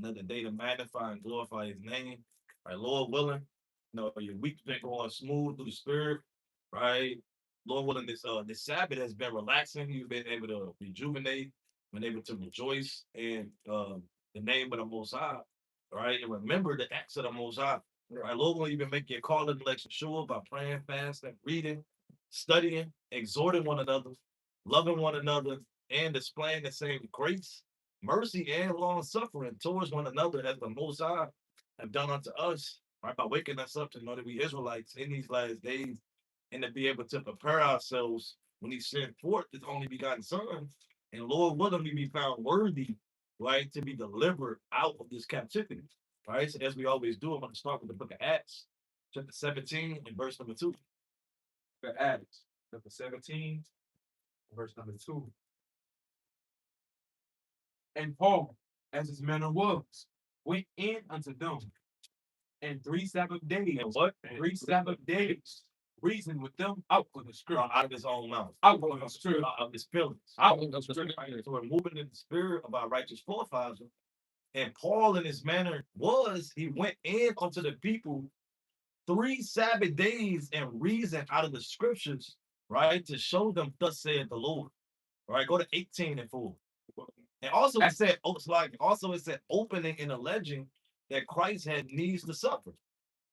another day to magnify and glorify His name. Right, Lord willing, your week's been going smooth through the Spirit. Right, Lord willing, this Sabbath has been relaxing. You've been able to rejuvenate, been able to rejoice in the name of the Most High. Right, and remember the acts of the Most High. Right, Lord willing, you've been making your call and election sure by praying, fasting, reading, studying, exhorting one another, loving one another, and displaying the same grace, mercy, and long suffering towards one another as the Most High have done unto us, right? By waking us up to know that we Israelites in these last days and to be able to prepare ourselves when He sent forth His only begotten Son. And Lord willing, we be found worthy, right, to be delivered out of this captivity, right? So, as we always do, I'm going to start with the book of Acts, chapter 17, and verse number 2. The Acts, chapter 17, verse number 2. And Paul, as his manner was, went in unto them, and 3 Sabbath days. And what? 3 Sabbath days, reasoned with them out of the scripture. Out of His own mouth. Out of the scripture. Out of His feelings. Out of the scripture. So we're moving in the spirit of our righteous forefathers. And Paul, in his manner, he went in unto the people 3 Sabbath days and reasoned out of the scriptures, right, to show them, thus saith the Lord. Right, go to 18 and 4. And also it said, opening and alleging that Christ had needs to suffer.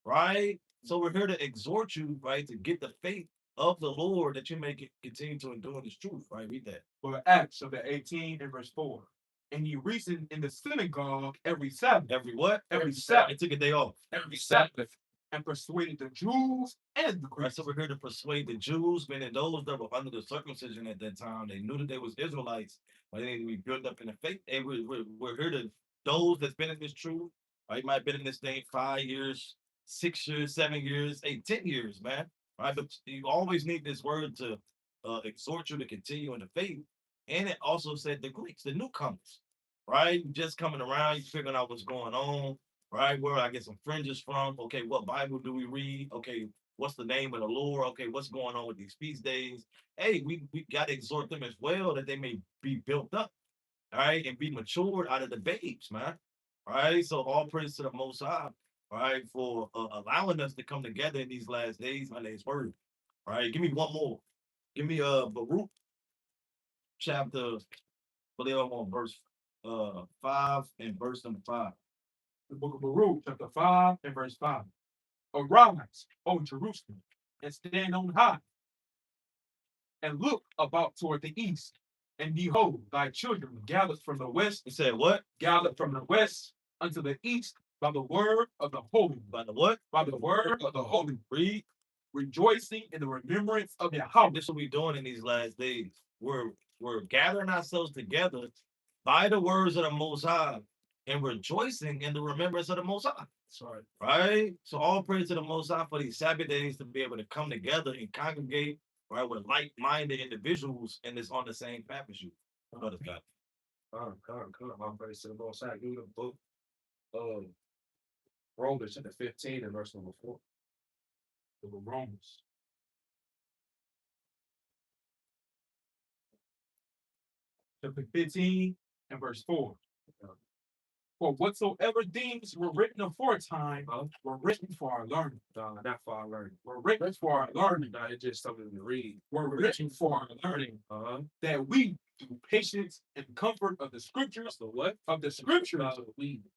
Right? So we're here to exhort you, right, to get the faith of the Lord that you may continue to endure His truth. Right? Read that. For Acts chapter 18 and verse 4. And he reasoned in the synagogue every Sabbath. Every what? Every Sabbath. He took a day off. Every Sabbath. And persuaded the Jews and the Greeks. Right, so we're here to persuade the Jews, meaning those that were under the circumcision at that time. They knew that they was Israelites, but they needed to be built up in the faith. And we're here to those that's been in this truth. Right, you might have been in this thing 5 years, 6 years, 7 years, 10 years, man. Right, but you always need this word to exhort you to continue in the faith. And it also said the Greeks, the newcomers, right? Just coming around, you figuring out what's going on, right? Where I get some fringes from. Okay, what Bible do we read? Okay, what's the name of the Lord? Okay, what's going on with these feast days? Hey, we got to exhort them as well that they may be built up, all right, and be matured out of the babes, man. All right, so all praise to the Most High, all right, for allowing us to come together in these last days under His word. All right, give me one more. Give me Baruch chapter, believe I'm on verse 5 and verse number 5. The book of Baruch, chapter 5 and verse 5. Arise, O Jerusalem, and stand on high, and look about toward the east, and behold, thy children gathered from the west. He said, what? Gathered from the west unto the east by the word of the holy. By the what? By the word of the holy. Read. Rejoicing in the remembrance of their house. This is what we're doing in these last days. We're gathering ourselves together by the words of the Most High and rejoicing in the remembrance of the Most High. Sorry. Right? So all praise to the Most High for these Sabbath days to be able to come together and congregate, right, with like-minded individuals and it's on the same path as you. Brother God. Come. My praise to the Most High. Give the book of Romans chapter 15 and verse number 4. The book of Romans. Chapter 15 and verse 4. For whatsoever things were written aforetime were written for our learning. Not for our learning. Were written for our learning. No, it's just something to read. Were written for our learning. That we, through patience and comfort of the scriptures, The what? of the scriptures, Of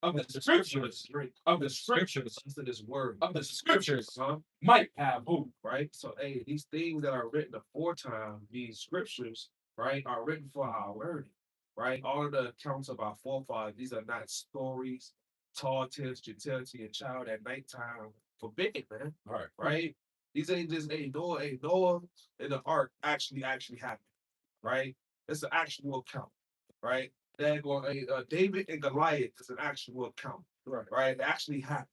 of the scriptures, of the scriptures, to this word. of the scriptures, might have hope. Right? So, hey, these things that are written aforetime, these scriptures, right, are written for our learning. Right? All of the accounts of our forefathers, these are not stories, tall tales you tell to your child at nighttime. Forbidden, man. Right? These ain't just Noah and the ark actually happened. Right? It's an actual account. Right? David and Goliath is an actual account. Right? It actually happened.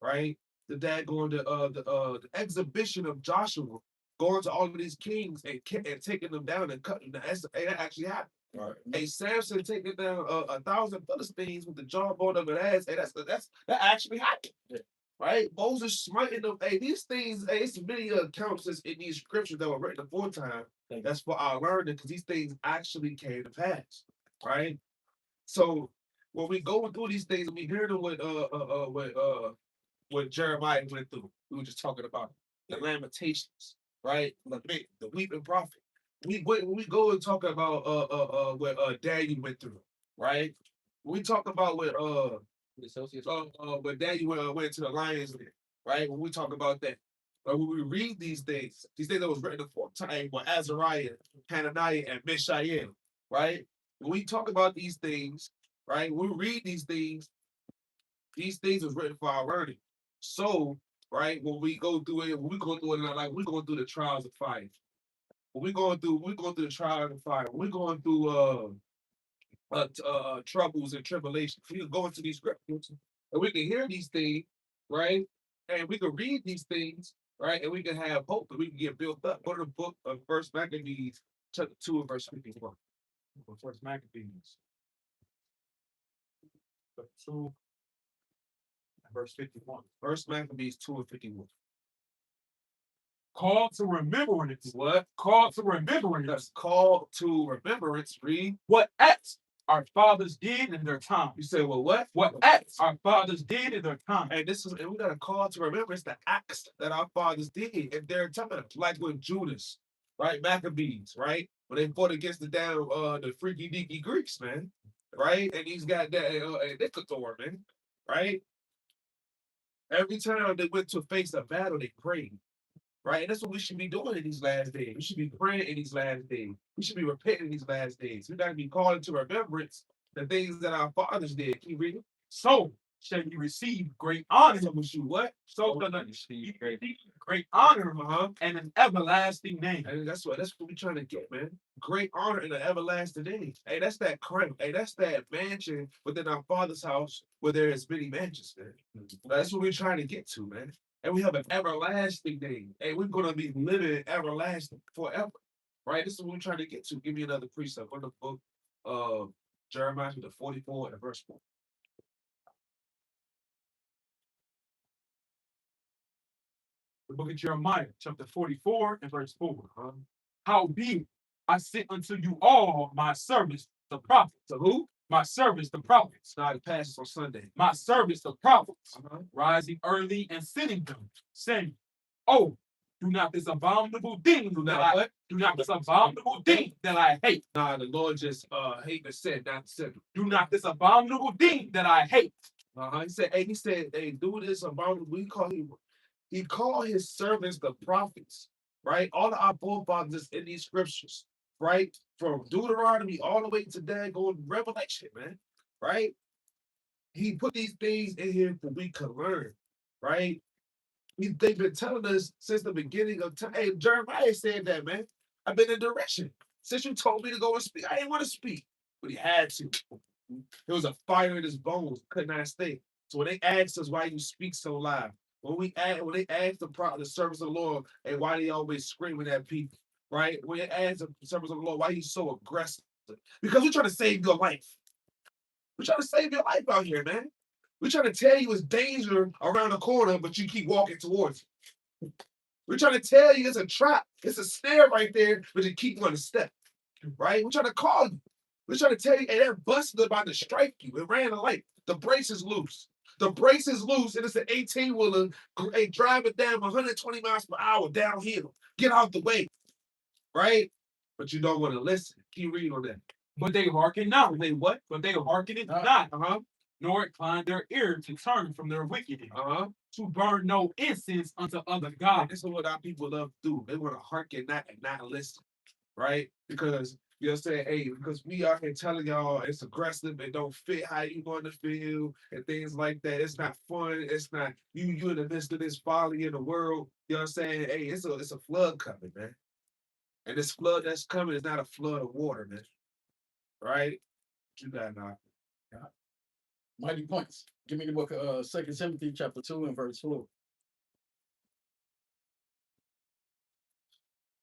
Right? The exhibition of Joshua going to all of these kings and taking them down and cutting them down. That actually happened. Right. Hey, Samson taking down 1,000 Philistines with the jawbone of an ass. Hey, that actually happened. Yeah. Right? Moses smiting them. Hey, these things, it's many accounts in these scriptures that were written aforetime. That's for our learning, because these things actually came to pass. Right? So when we going through these things, and we hearing what Jeremiah went through. We were just talking about the Lamentations, right? The weeping prophet. When we go and talk about what Daniel went through, right? When we talk about when Daniel went to the lions, den, right? When we talk about that, when we read these things that was written before time by Azariah, Hananiah, and Mishael, right? When we talk about these things, right? When we read these things was written for our learning. So, right, when we go through it, when we go through it in our life, we're going through the trials of fire. When we're going through the trials of fire. We're going through troubles and tribulations. We can go into these scriptures and we can hear these things, right? And we can read these things, right? And we can have hope and we can get built up. Go to the book of First Maccabees, chapter 2 and verse 51. First Maccabees, chapter 2, and verse 51. First Maccabees 2 and 51. Call to remembrance. What? Call to remembrance. That's called to remembrance. Read. What acts our fathers did in their time. You say, well, what? What acts our fathers did in their time. And we got to call to remembrance the acts that our fathers did in their time, like with Judas, right? Maccabees, right? When they fought against the freaky deaky Greeks, man, right? And he's got that Nicator, man, right? Every time they went to face a battle, they prayed. Right? And that's what we should be doing in these last days. We should be praying in these last days. We should be repenting in these last days. We got to be calling to remembrance the things that our fathers did. Keep reading. So shall you receive great honor. So you what? So shall you receive great honor and an everlasting name. And that's what we're trying to get, man. Great honor and an everlasting name. Hey, that's that crown. Hey, that's that mansion within our Father's house where there is many mansions, man. That's what we're trying to get to, man. And we have an everlasting name. And we're going to be living everlasting forever. Right? This is what we're trying to get to. Give me another precept on the book of Jeremiah, the 44 and verse 4. The book of Jeremiah, chapter 44 and verse 4. Howbeit I sent unto you all my servants, the prophets. To who? My servants, the prophets. Now the passage on Sunday. My servants, the prophets, rising early and sitting them, saying, oh, do not this abominable thing do not this abominable thing that I hate. Nah, the Lord just hate the sin, not the sin. Do not this abominable thing that I hate. He said, hey, do this abominable. He called his servants the prophets, right? All of our forefathers in these scriptures, right? From Deuteronomy all the way to going Revelation, man, right? He put these things in here for we could learn, right? They've been telling us since the beginning of time. Hey, Jeremiah said that, man. I've been in direction. Since you told me to go and speak, I didn't want to speak, but he had to. There was a fire in his bones, could not stay. So when they asked us why you speak so loud, when they asked the servants of the Lord, hey, why they always screaming at people, right? When they asked the servants of the Lord, why he's so aggressive? Because we're trying to save your life. We're trying to save your life out here, man. We're trying to tell you it's danger around the corner, but you keep walking towards it. We're trying to tell you it's a trap. It's a snare right there, but you keep on the step, right? We're trying to call you. We're trying to tell you, hey, that bus is about to strike you. It ran a light. The brace is loose. The brace is loose, and it's an 18-wheeler driving down 120 miles per hour downhill. Get out the way, right? But you don't want to listen. Keep reading on that. But they hearken not. They what? But they hearken it not. Nor incline their ear to turn from their wickedness. To burn no incense unto other gods. This is what our people love to do. They want to hearken that and not listen, right? Because you're saying, hey, because we are here telling y'all it's aggressive and don't fit how you want to feel and things like that. It's not fun. It's not you in the midst of this folly in the world. You know what I'm saying? Hey, it's a flood coming, man. And this flood that's coming is not a flood of water, man. Right? You got now. Mighty points. Give me the book of 2 Timothy chapter 2 and verse 4.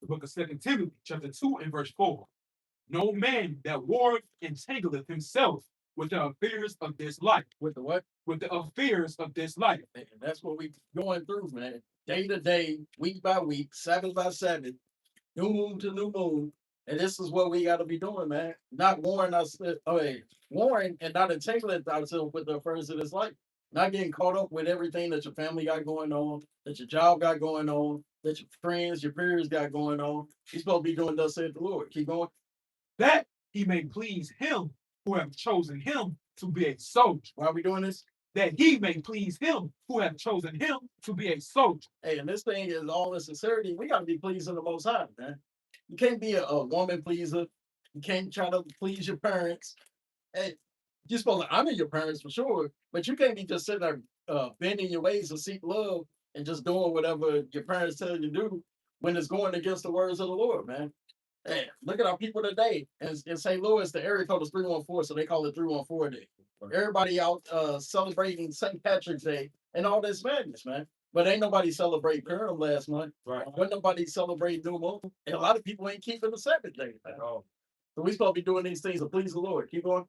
The book of 2 Timothy chapter 2 and verse 4. No man that warreth entangleth himself with the affairs of this life. With the what? With the affairs of this life. And that's what we going through, man. Day to day, week by week, Sabbath by Sabbath, new moon to new moon. And this is what we got to be doing, man. Not warring us, warring and not entangling ourselves with the affairs of this life. Not getting caught up with everything that your family got going on, that your job got going on, that your friends, your peers got going on. You're supposed to be doing thus saith the Lord. Keep going. that he may please him who have chosen him to be a soldier. Why are we doing this? That he may please him who have chosen him to be a soldier. Hey, and this thing is all in sincerity. We got to be pleasing the Most High, man. You can't be a woman pleaser. You can't try to please your parents. Hey, you're supposed to honor your parents for sure, but you can't be just sitting there bending your ways to seek love and just doing whatever your parents tell you to do when it's going against the words of the Lord, man. Hey, look at our people today. In St. Louis, the area code is 314, so they call it 314 Day. Everybody out celebrating St. Patrick's Day and all this madness, man. But ain't nobody celebrate Purim last month. Right. Wasn't nobody celebrate New Moon. And a lot of people ain't keeping the Sabbath day. Man. Oh, So we supposed to be doing these things to please the Lord. Keep going.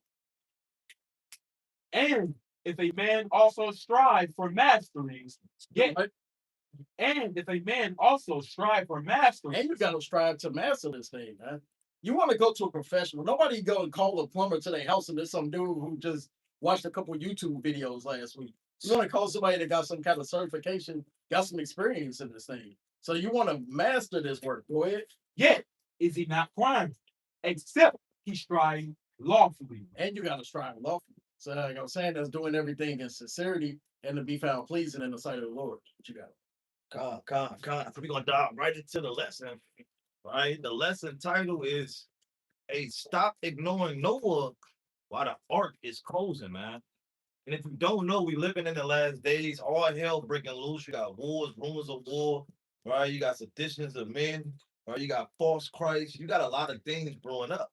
And if a man also strive for masteries, yet Right? and if a man also strive for masteries, And you got to strive to master this thing, man. You want to go to a professional. Nobody go and call a plumber to their house and there's some dude who just watched a couple YouTube videos last week. You want to call somebody that got some kind of certification, got some experience in this thing. So you want to master this work. Go ahead. yet is he not crime, except he strive lawfully. And you got to strive lawfully. So like I'm saying, that's doing everything in sincerity and to be found pleasing in the sight of the Lord. What you got? So we're gonna dive right into the lesson. Right? The lesson title is Stop Ignoring Noah while the ark is closing, man. And if you don't know, we living in the last days, all hell breaking loose. You got wars, rumors of war, right? You got seditions of men, right? You got false Christ. You got a lot of things brewing up,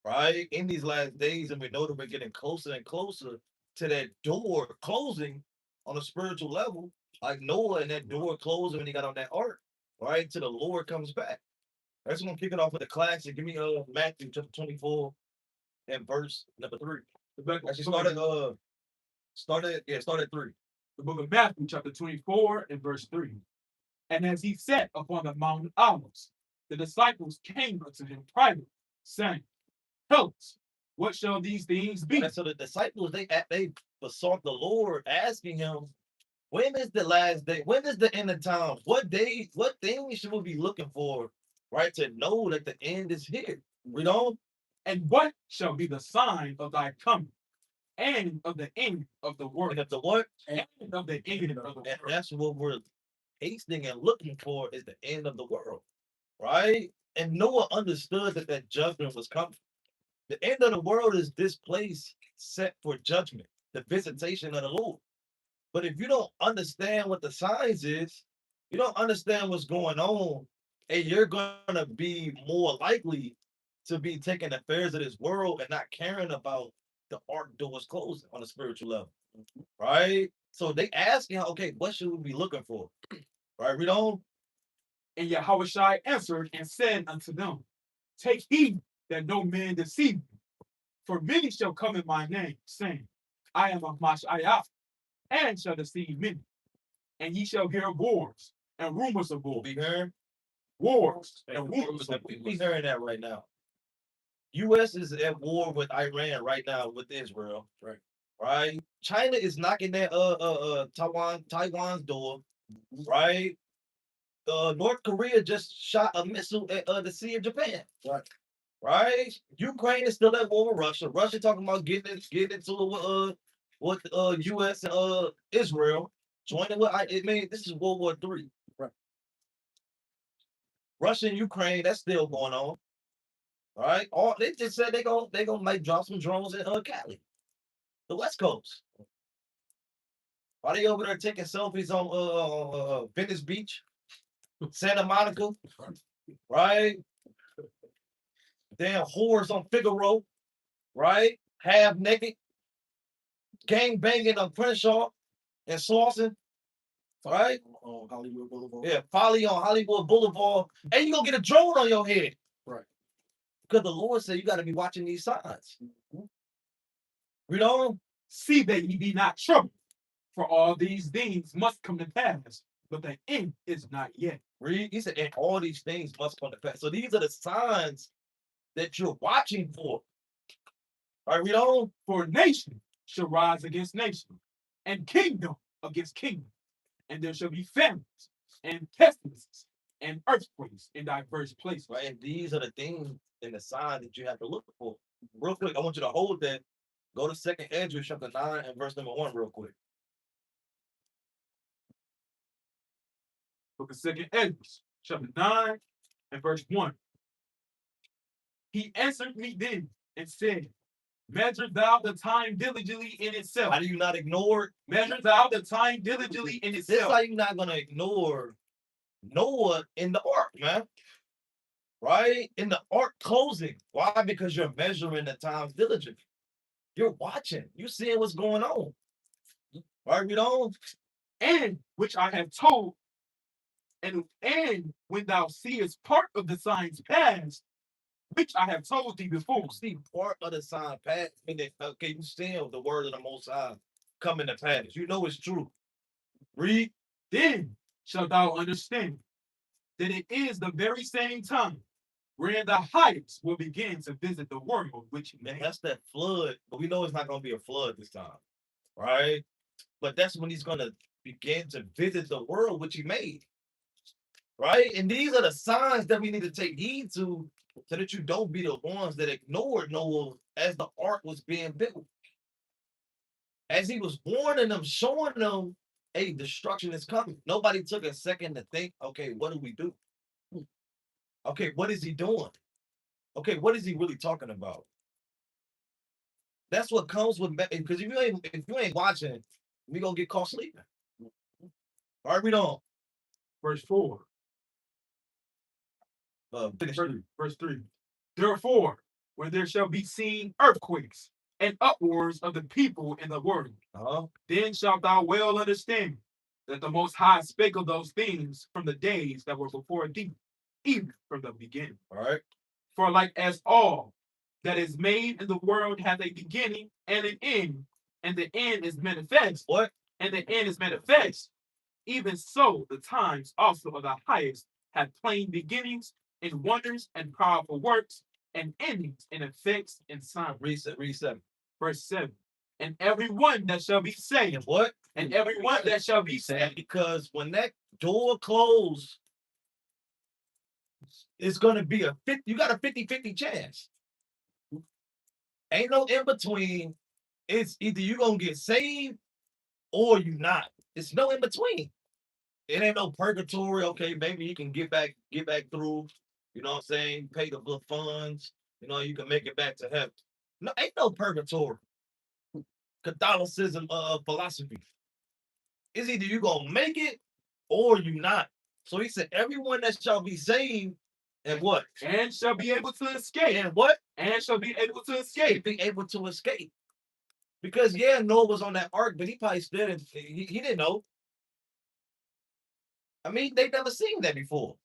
right? In these last days, and we know that we're getting closer and closer to that door closing on a spiritual level, like Noah and that door closing when he got on that ark, right? Till the Lord comes back. That's gonna kick it off with the classic. Give me Matthew chapter 24 and verse number 3. Actually start at 3. The book of Matthew, chapter 24, and verse 3. And as he sat upon the Mount of Olives, the disciples came unto him privately, saying, tell us, what shall these things be? And so the disciples they besought the Lord, asking him, when is the last day? When is the end of time? What day? What things should we be looking for, right? To know that the end is here. You know? And what shall be the sign of thy coming, and of the end of the And world, if the what? and of the end of the And world? that's what we're hasting and looking for is the end of the world, right? And Noah understood that that judgment was coming. The end of the world is this place set for judgment, the visitation of the Lord. But if you don't understand what the signs is, you don't understand what's going on, and you're gonna be more likely to be taking affairs of this world and not caring about the ark doors closing on a spiritual level, right? So they ask you, okay, what should we be looking for, right? We don't. And Yahushua answered and said unto them, take heed that no man deceive you. For many shall come in my name, saying, I am of Mashiach, and shall deceive many. And ye shall hear wars and rumors of wars, Be hearing, wars and rumors of we wars. hearing that right now. U.S. is at war with Iran right now with Israel, Right. right? China is knocking at Taiwan's door, right? North Korea just shot a missile at the Sea of Japan. Right. Right? Ukraine is still at war with Russia. Russia talking about getting into it with US and Israel. Joining with this is World War III. Right. Russia and Ukraine, that's still going on. All right. All they just said they gonna like drop some drones in Cali, the West Coast. Why they over there taking selfies on Venice Beach, Santa Monica, right? Damn whores on Figaro, right? Half naked, gang banging on Crenshaw and Slauson, right? On Hollywood Boulevard. Yeah, folly on Hollywood Boulevard, and you gonna get a drone on your head, Right. because the Lord said you got to be watching these signs. You know, See that ye be not troubled, for all these things must come to pass, but the end is not yet. read. He said, and all these things must come to pass. So these are the signs that you're watching for. All right, read on. For nation shall rise against nation, and kingdom against kingdom, and there shall be famines and pestilences and earthquakes in diverse places. Right, and these are the things and the signs that you have to look for. Real quick, I want you to hold that. Go to 2nd Ezra chapter 9 and verse number 1 real quick. Book of 2nd Ezra, chapter 9 and verse 1. He answered me then and said, measure thou the time diligently in itself. How do you not ignore it? Measure thou the time diligently in This is itself. how you're not gonna ignore Noah in the ark, man. Right? In the ark closing. Why? Because you're measuring the times diligently. You're watching. You're seeing what's going on. Right, read on. And which I have told, and when thou seest part of the signs past, which I have told thee before. You see part of the sign pass. Okay, you seeing the word of the Most High coming to pass. You know it's true. Read. Then shalt thou understand that it is the very same time wherein the highest will begin to visit the world which he Man, made. that's that flood. But we know it's not going to be a flood this time. Right? But that's when he's going to begin to visit the world which he made. Right? And these are the signs that we need to take heed to so that you don't be the ones that ignored Noah as the ark was being built. As he was warning them, showing them, hey, destruction is coming. Nobody took a second to think, okay, what do we do? Okay, what is he doing? Okay, what is he really talking about? That's what comes with, because if you ain't watching, we gonna get caught sleeping. All right, read on. Verse 4. Finish. Verse 3. Therefore, when there shall be seen earthquakes and upwards of the people in the world, then shalt thou well understand that the Most High spake of those things from the days that were before thee, even from the beginning. All right. For like as all that is made in the world has a beginning and an end, and the end is manifest. What? And the end is manifest. Even so, the times also of the highest have plain beginnings in wonders and powerful works, and endings in effects and signs. Read 7. Verse 7. And everyone that shall be saved. And what? And everyone that shall be saved. Because when that door closed, it's going to be you got a 50-50 chance. Ain't no in between. It's either you going to get saved or you not. It's no in between. It ain't no purgatory. Okay, maybe you can get back through. You know what I'm saying? Pay the good funds. You know, you can make it back to heaven. No, ain't no purgatory. Catholicism philosophy. It's either you gonna make it or you not. So he said, everyone that shall be saved, and what? And shall be able to escape. And what? And shall be able to escape. Be able to escape. Because yeah, Noah was on that ark, but he probably still didn't. He didn't know. I mean, they never seen that before.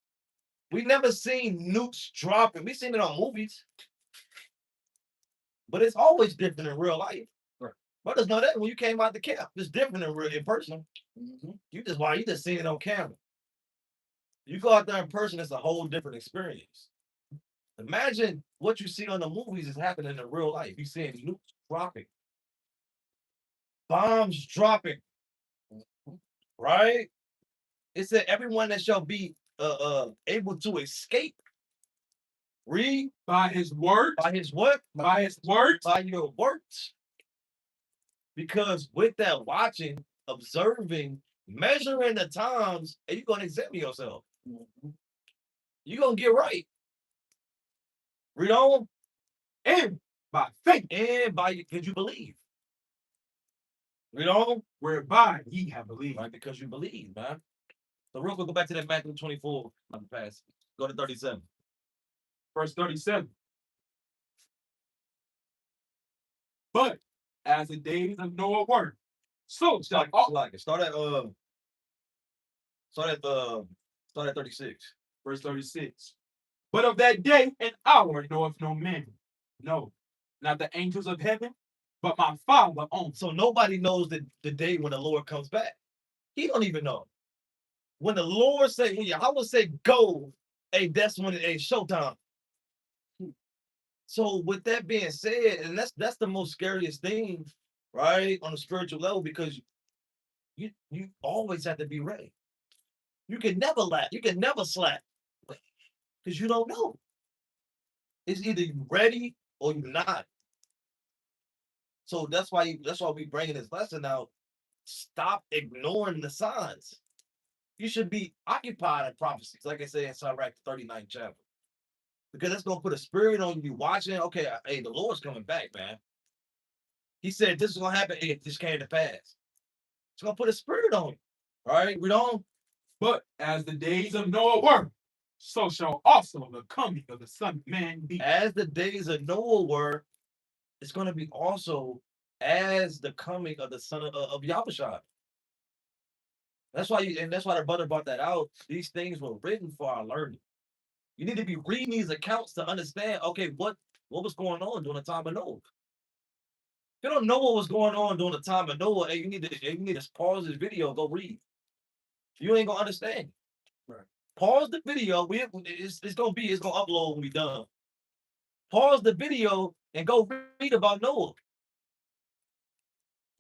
We never seen nukes dropping. We seen it on movies, but it's always different in real life. Right. Brothers know that when you came out the camp, it's different in person. Mm-hmm. You just seen it on camera. You go out there in person, it's a whole different experience. Imagine what you see on the movies is happening in real life. You seeing nukes dropping, bombs dropping, right? It said everyone that shall be able to escape. Read. By his word. By his what? By his words. By your works. Because with that watching, observing, measuring the times, and you're going to examine yourself. You're going to get right. Read on. And by faith. And by, because you believe. Read on. Whereby ye have believed. Right, because you believe, man. So real quick, go back to that Matthew 24. I'm past. Go to 37. Verse 37. But as the days of Noah were, so shall all. Start at 36. Verse 36. But of that day and hour knoweth no man. No, not the angels of heaven, but my Father only. So nobody knows the day when the Lord comes back. He don't even know. When the Lord say, when Yahweh say go, hey, that's when it's showtime. So with that being said, and that's the most scariest thing, right, on a spiritual level, because you always have to be ready. You can never lack. You can never slack because you don't know. It's either you ready or you're not. So that's why we bringing this lesson out. Stop ignoring the signs. You should be occupied in prophecies, like I say in Sirach 39th chapter. Because that's gonna put a spirit on you watching. Okay, hey, the Lord's coming back, man. He said this is gonna happen. Hey, this came to pass. It's gonna put a spirit on you. All right, we don't. But as the days of Noah were, so shall also the coming of the Son of Man be. As the days of Noah were, it's gonna be also as the coming of the Son of Yahushua. That's why the brother brought that out. These things were written for our learning. You need to be reading these accounts to understand, okay, what was going on during the time of Noah. If you don't know what was going on during the time of Noah, hey, you need to pause this video, go read. You ain't gonna understand. Right. Pause the video. It's gonna upload when we done. Pause the video and go read about Noah.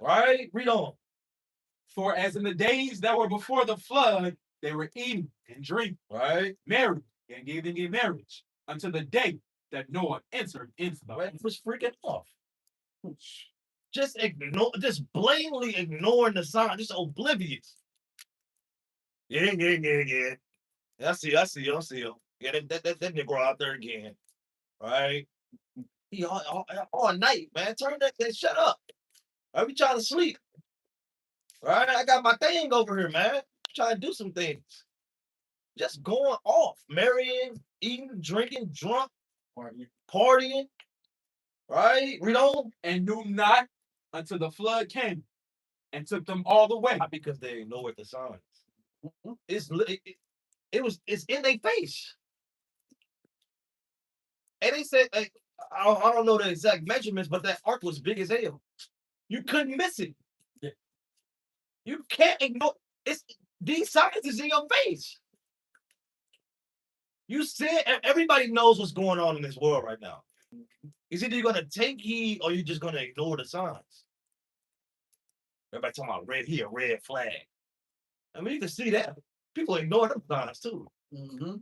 Right? Read on. For as in the days that were before the flood, they were eating and drinking, Right? married and giving in marriage, until the day that Noah entered into the Right? Was freaking off. Just blatantly ignoring the sign, just oblivious. Yeah. I see him. Yeah, that nigga out there again. Right? He all night, man. Turn that shut up. I be trying to sleep. Right? I got my thing over here, man. Trying to do some things. Just going off, marrying, eating, drinking, drunk, partying. Right? Read on. and knew not until the flood came and took them all away. Not because they know what the signs. It's in their face. And they said, like, I don't know the exact measurements, but that ark was big as hell. You couldn't miss it. Yeah. You can't ignore these signs is in your face. You see, everybody knows what's going on in this world right now. Is either you're gonna take heed or you're just gonna ignore the signs. Everybody talking about red flag. I mean, you can see that. People ignore them signs too. Mm-hmm.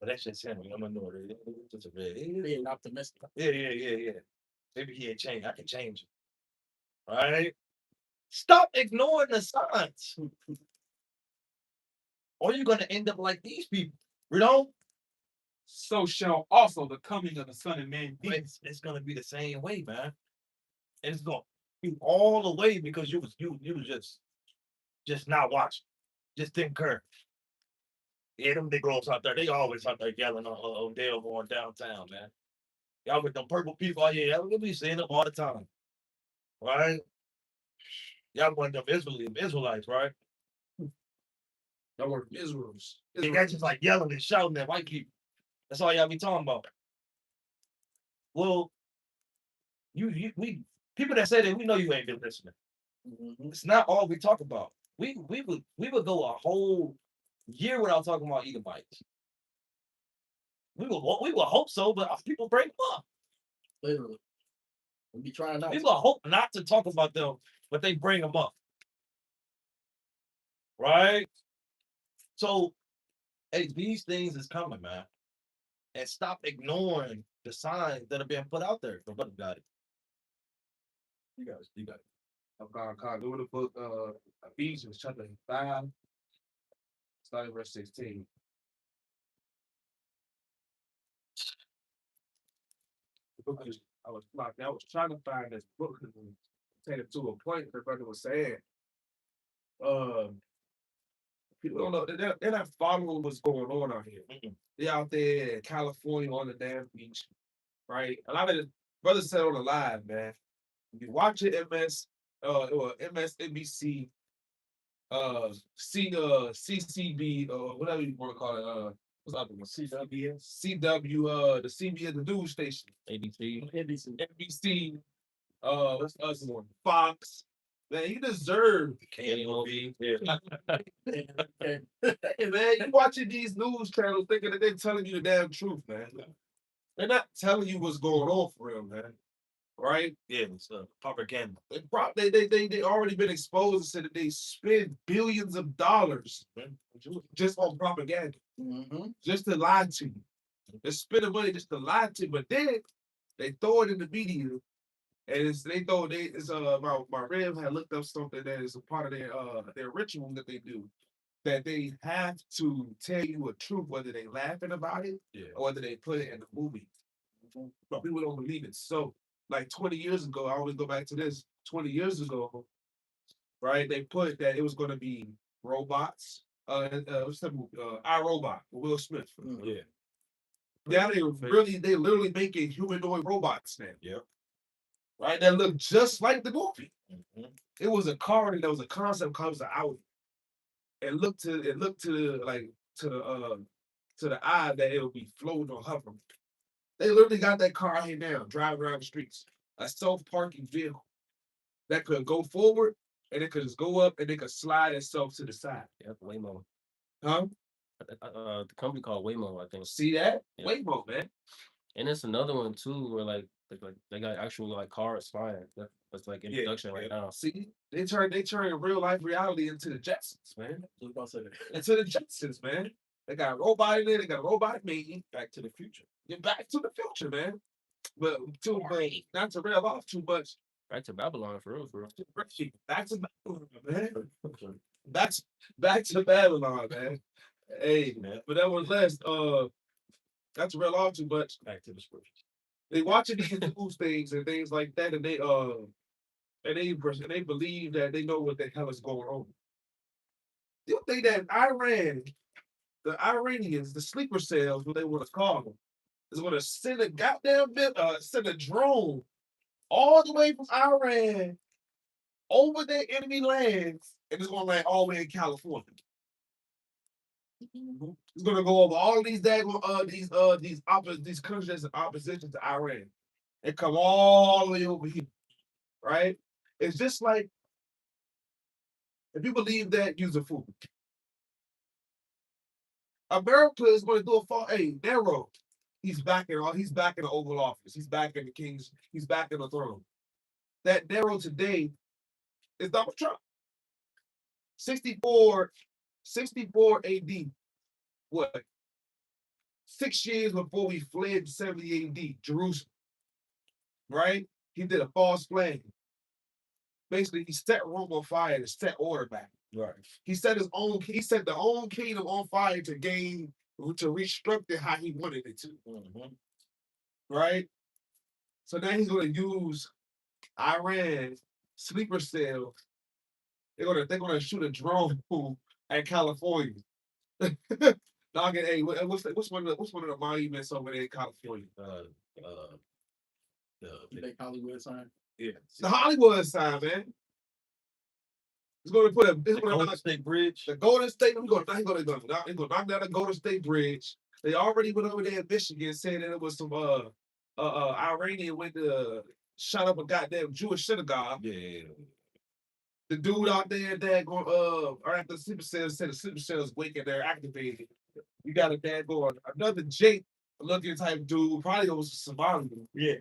But that shit's Henry. I'm ignore it. It's just a red. Being optimistic. Yeah. Maybe he ain't changed. I can change it. All right? Stop ignoring the signs. Or you're gonna end up like these people. You know? So shall also the coming of the Son of Man be. It's gonna be the same way, man. And it's gonna be all the way because you was just not watching. Just didn't care. Yeah, them big girls out there, they always out there yelling on Dale going downtown, man. Y'all with them purple people out here, we'll be seeing them all the time. Right? Y'all one of them Israelites, right? Y'all were Israels. They got just like yelling and shouting at white people. That's all y'all be talking about. Well, we people that say that, we know you ain't been listening. Mm-hmm. It's not all we talk about. We would go a whole year without talking about Edomites. We will hope so, but people break them up. Literally. We be trying not People hope not to talk about them, but they bring them up. Right? So, hey, these things is coming, man. And stop ignoring the signs that are being put out there. But brother got it. You got it. Of God, go to the book Ephesians chapter 5, starting verse 16. The book is, I was trying to find this book and take it to a point the brother was saying. People don't know, they're not following what's going on out here. They're out there in California on the damn beach, right? A lot of the brothers said on the live, man. If you watch it, MSNBC, CCB, whatever you want to call it, what's the other one? CW, the CBS, the news station. NBC, what's the other one? Fox. Man, you deserve KNOV. Okay. Hey, man, you watching these news channels thinking that they're telling you the damn truth, man. They're not telling you what's going on for real, man. Right? Yeah, it's propaganda. They already been exposed to that they spend billions of dollars just on propaganda, just to lie to you. They're spending money just to lie to you, but then they throw it in the media, and my Rev had looked up something that is a part of their ritual that they do, that they have to tell you a truth, whether they laughing about it or whether they put it in the movie. But people don't believe it. So, like 20 years ago, I always go back to this. 20 years ago, right? They put that it was going to be robots. What's that movie? I Robot with Will Smith. Yeah. Yeah, they literally making humanoid robots now. Yep. Right? That look just like the movie. Mm-hmm. It was a car and there was a concept comes out. It looked to the eye that it would be floating or hovering. They literally got that car here now, driving around the streets. A self-parking vehicle that could go forward and it could just go up and it could slide itself to the side. Yep, Waymo. Huh? The company called Waymo, I think. See that? Yeah. Waymo, man. And it's another one too, where like they got actual like cars flying. That's like in production right now. See, they turn real life reality into the Jetsons, man. Into the Jetsons, man. They got a robot in there. They got a robot meeting. Back to the future. Get back to the future, man. But not to rail off too much. Back to Babylon for real, for real. Back to Babylon, man. Back to Babylon, man. Hey, man. But that was last. Not to rail off too much. Back to the scriptures. They watching these news things and things like that, and they believe that they know what the hell is going on. Do you think that the Iranians, the sleeper cells, what they want to call them, is going to send a send a drone all the way from Iran over their enemy lands, and it's going to land all the way in California? It's going to go over all of these these countries in opposition to Iran, and come all the way over here, right? It's just like, if you believe that, use a fool. America is going to do a fall. Hey, Nero, he's back in the Oval Office. He's back in he's back in the throne. That Nero today is Donald Trump. 64 AD. What? 6 years before we fled 70 AD, Jerusalem. Right? He did a false flag. Basically, he set Rome on fire to set order back. Right. He set the own kingdom on fire to restructure it how he wanted it to. Mm-hmm. Right? So now he's gonna use Iran sleeper cell. They're gonna shoot a drone at California. Hey, what's one of the monuments over there in California? The big Hollywood sign. Yeah. The Hollywood sign, man. He's going to put the Golden State Bridge. The Golden State. He's going to knock down the Golden State Bridge. They already went over there in Michigan saying that it was some Iranian went to shut up a goddamn Jewish synagogue. Yeah. The dude out there that going after the sleeper cells said the sleeper cells waking, they're activated. You got a dad going another Jake looking type dude, probably was Somali. Yeah.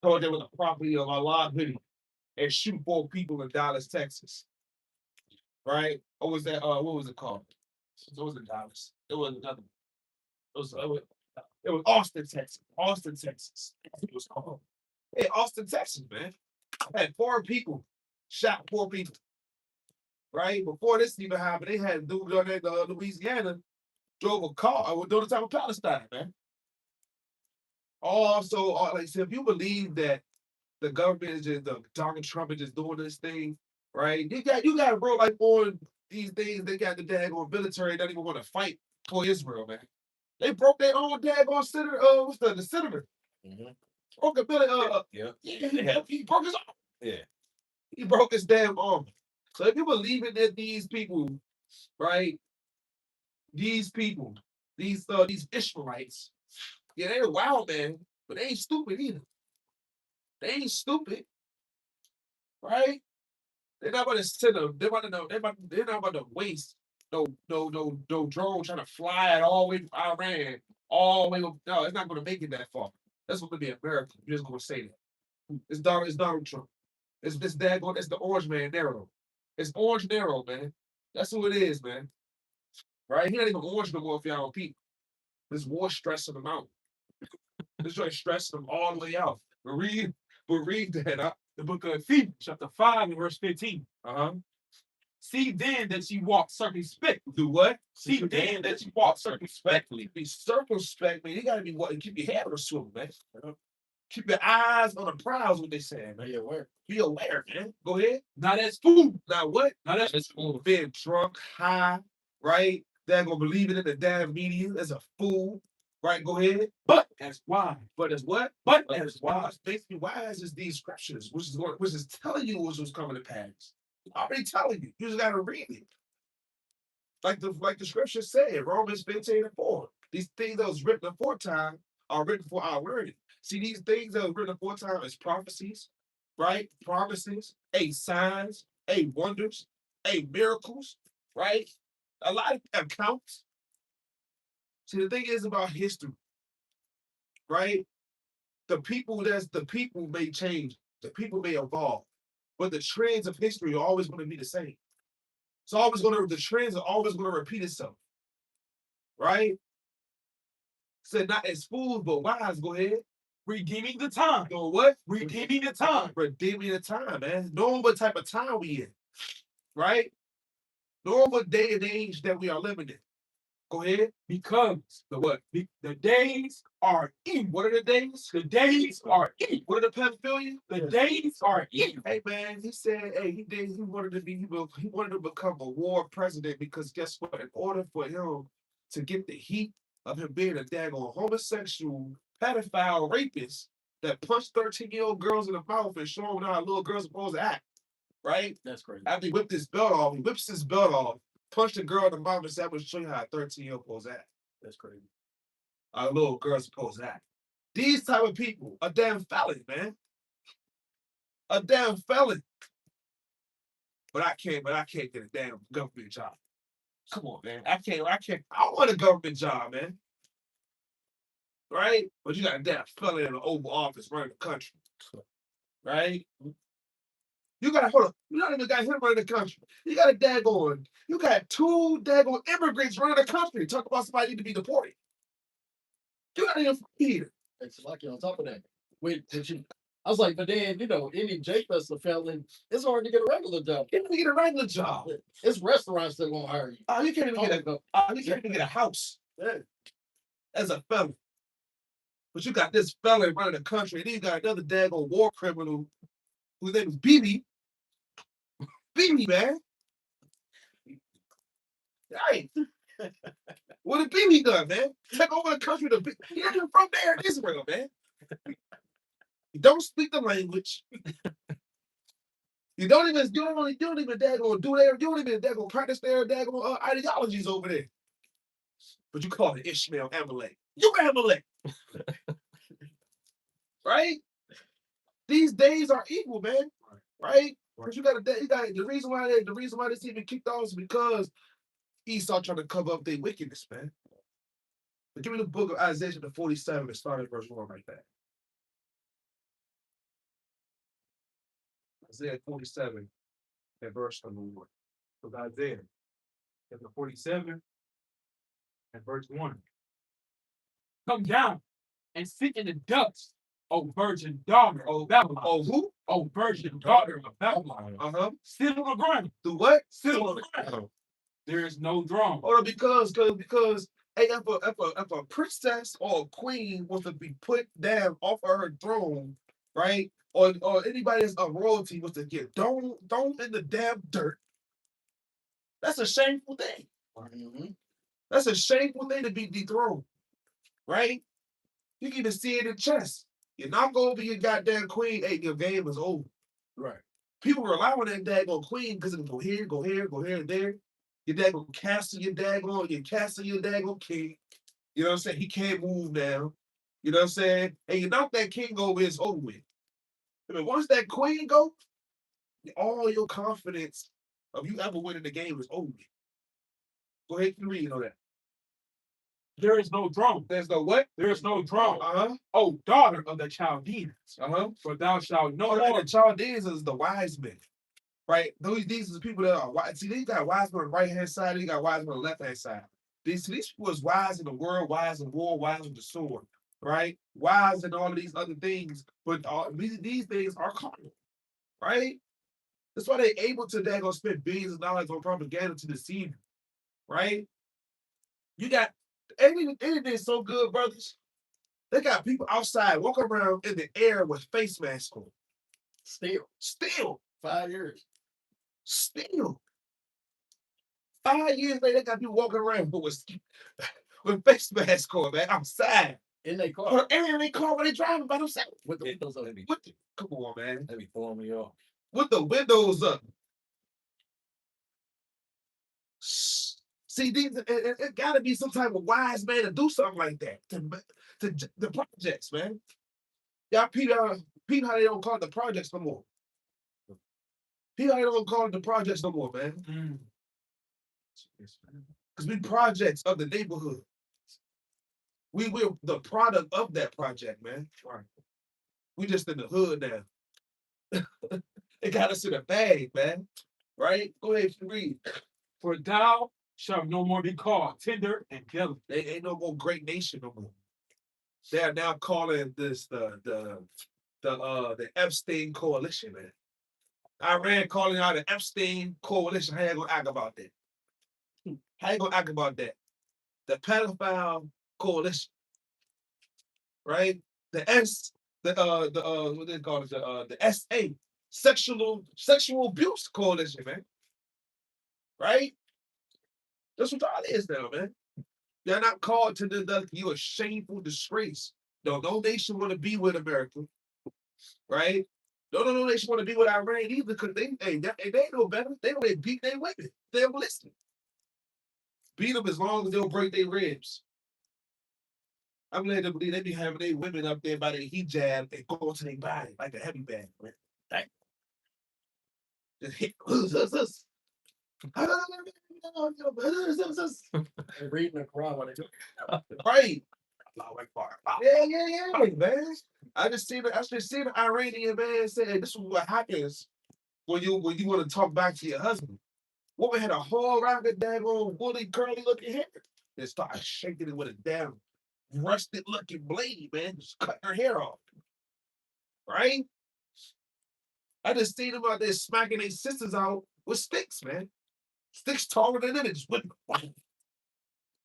Told there was a property of Allah hoodie and shoot 4 people in Dallas, Texas. Right? Or was that what was it called? It wasn't Dallas. It was another. It was Austin, Texas. Austin, Texas. That's what it was called. Hey, Austin, Texas, man. Had 4 people shot 4 people. Right? Before this even happened, they had a dude down there in Louisiana drove a car during the time of Palestine, man. Also, like I said, if you believe that the government is just Donald Trump is just doing this thing, right? You got bro like on these things, they got the daggone military that even want to fight for Israel, man. They broke their own daggone senator. What's the senator? Mm-hmm. Broke a yeah. He broke his arm. Yeah. He broke his damn arm. So if you believe in that these people, right? These people, these Ishmaelites, yeah, they're wild, man, but they ain't stupid either. They ain't stupid, right? They're not about to send them. They're not about to waste no drone trying to fly it all the way from Iran all the way up. No, it's not going to make it that far. That's going to be America. You're just going to say that. It's Donald Trump. It's daggone. It's the orange man narrow. It's orange narrow, man. That's who it is, man. Right? He not even orange no more if y'all don't peep. This war stressing him out. This joint stressing him all the way out. But read that. The book of Ephesians, chapter 5, and verse 15. Uh-huh. See then that ye walk circumspectly. Do what? See then that ye walk circumspectly. Be circumspect, man. You gotta be what? Keep your head on the swivel, man. Keep your eyes on the prize, what they saying, man. Be aware. Be aware, man. Go ahead. Not as food. Now what? Not as It's cool. Being drunk, high, right? They're gonna believe it in the damn media as a fool. Right, go ahead. but as wise. But as what? But As as wise. wise. Basically, wise is these scriptures, which is telling you what's coming to pass. Already telling you. You just gotta read it. Like the scripture said, Romans 15:4. These things that was written aforetime are written for our learning. See, these things that was written aforetime is prophecies, right? Promises, signs, wonders, miracles, right? A lot of accounts. See, the thing is about history, right? The people may change, the people may evolve, but the trends of history are always going to be the same. The trends are always going to repeat itself, right? Said not as fools, but wise. Go ahead. Redeeming the time. Doing what? Redeeming the time. Redeeming the time, man. Knowing what type of time we in, right? Knowing what day and age that we are living in. Go ahead. Because The what? the days are evil. What are the days? The days are evil. What are the pedophilia? The days are evil. Hey man, he said, he wanted to become a war president because guess what? In order for him to get the heat of him being a daggone homosexual, pedophile, rapist that punched 13-year-old girls in the mouth and showing how little girls are supposed to act, right? That's crazy. After he whipped his belt off, he whips his belt off, punched a girl in the mouth and said, "I'm gonna show you how a 13-year-old supposed to act." That's crazy. A little girl's supposed to act. These type of people are damn felon, man. A damn felon. But I can't get a damn government job. Come on, man. I want a government job, man. Right? But you got a damn felon in the Oval Office running the country. Right? You got hold on. You not even got him running the country. You got you got two daggone immigrants running the country. Talk about somebody need to be deported. You got even here. It's lucky on top of that. I was like, but then, any J-Fest a felon, it's hard to get a regular job. You can't even get a regular job. It's restaurants that won't hire you. You can't even get a house. Yeah. As a felon. But you got this felon running the country, and then you got another daggone war criminal whose name is BB. BB, man. Right. What did BB done, man? Take over the country to he ain't even from there in Israel, man. You don't speak the language. You don't even daggone do their, you don't even daggone practice their daggone ideologies over there. But you call it Ishmael Amalek. You Amalek. Right? These days are equal, man. Right? Because you got the reason why this even kicked off is because Esau trying to cover up their wickedness, man. But give me the book of Isaiah chapter 47 and start at verse 1 right there. Isaiah 47 and verse number 1. So Isaiah chapter 47 and verse 1. Come down and sit in the dust, O virgin daughter of Babylon. Oh, who? O virgin daughter of Babylon. Uh-huh. Sit on the ground. Do what? Sit on the ground. There is no throne. Hold on, because hey, if a princess or a queen was to be put down off of her throne, right? Or anybody that's a royalty was to get thrown in the damn dirt. That's a shameful thing. Mm-hmm. That's a shameful thing to be dethroned, right? You can even see it in chess. You're not going to be your goddamn queen. Hey, your game is over. Right. People rely on that daggone queen because it can go here, and there. Your daggone castle, your daggone king. You know what I'm saying? He can't move now. You know what I'm saying? And you knock that king over, it's over with. I mean, once that queen go, all your confidence of you ever winning the game is over. Go ahead and read on that. There is no throne. There's no what? There is no throne. Uh-huh. Oh, daughter of the Chaldeans. Uh-huh. For thou shalt no Oh, more. the Chaldeans is the wise men. Right? These are the people that are wise. See, they got wise men on the right hand side, they got wise men on the left hand side. These people is wise in the world, wise in war, wise with the sword, right? Wise in all of these other things, but these things are carnal, right? That's why they're able to go spend billions of dollars on propaganda to deceive you, right? You got anything so good, brothers. They got people outside walking around in the air with face masks on. Still, 5 years. still. 5 years later, they got people walking around with face masks on, man, outside. In their car. Or in their car when they driving by themselves. With the windows up. Come on, man. They be throwing me off. With the windows up. See, it got to be some type of wise man to do something like that to the projects, man. Y'all, Peter, how they don't call it the projects no more. Peter, how they don't call it the projects no more, man. Because we projects of the neighborhood. We're the product of that project, man. We just in the hood now. It got us in a bag, man. Right? Go ahead and read. For thou shalt no more be called tender and delicate. They ain't no more great nation no more. They are now calling this the Epstein coalition, man. Iran calling out the Epstein coalition. How you gonna act about that? How you gonna act about that? The pedophile coalition, right? What they call it? The SA, sexual abuse coalition, man. Right? That's what y'all is now, man. They're not called to you a shameful disgrace. No nation want to be with America, right? No nation want to be with Iran either because they know better. They know they beat their women. They don't listen. Beat them as long as they'll break their ribs. I'm glad to believe they be having their women up there by their hijab and go to their body like a heavy bag, man. Dang. Just hit. Reading the Quran when they do. Right. Yeah, man. I just seen an Iranian man say this is what happens when you want to talk back to your husband. Woman had a whole round of daggone woolly curly looking hair. And started shaking it with a damn rusted looking blade, man. Just cutting her hair off. Right? I just seen them out there smacking their sisters out with sticks, man. Sticks taller than them, and just whipping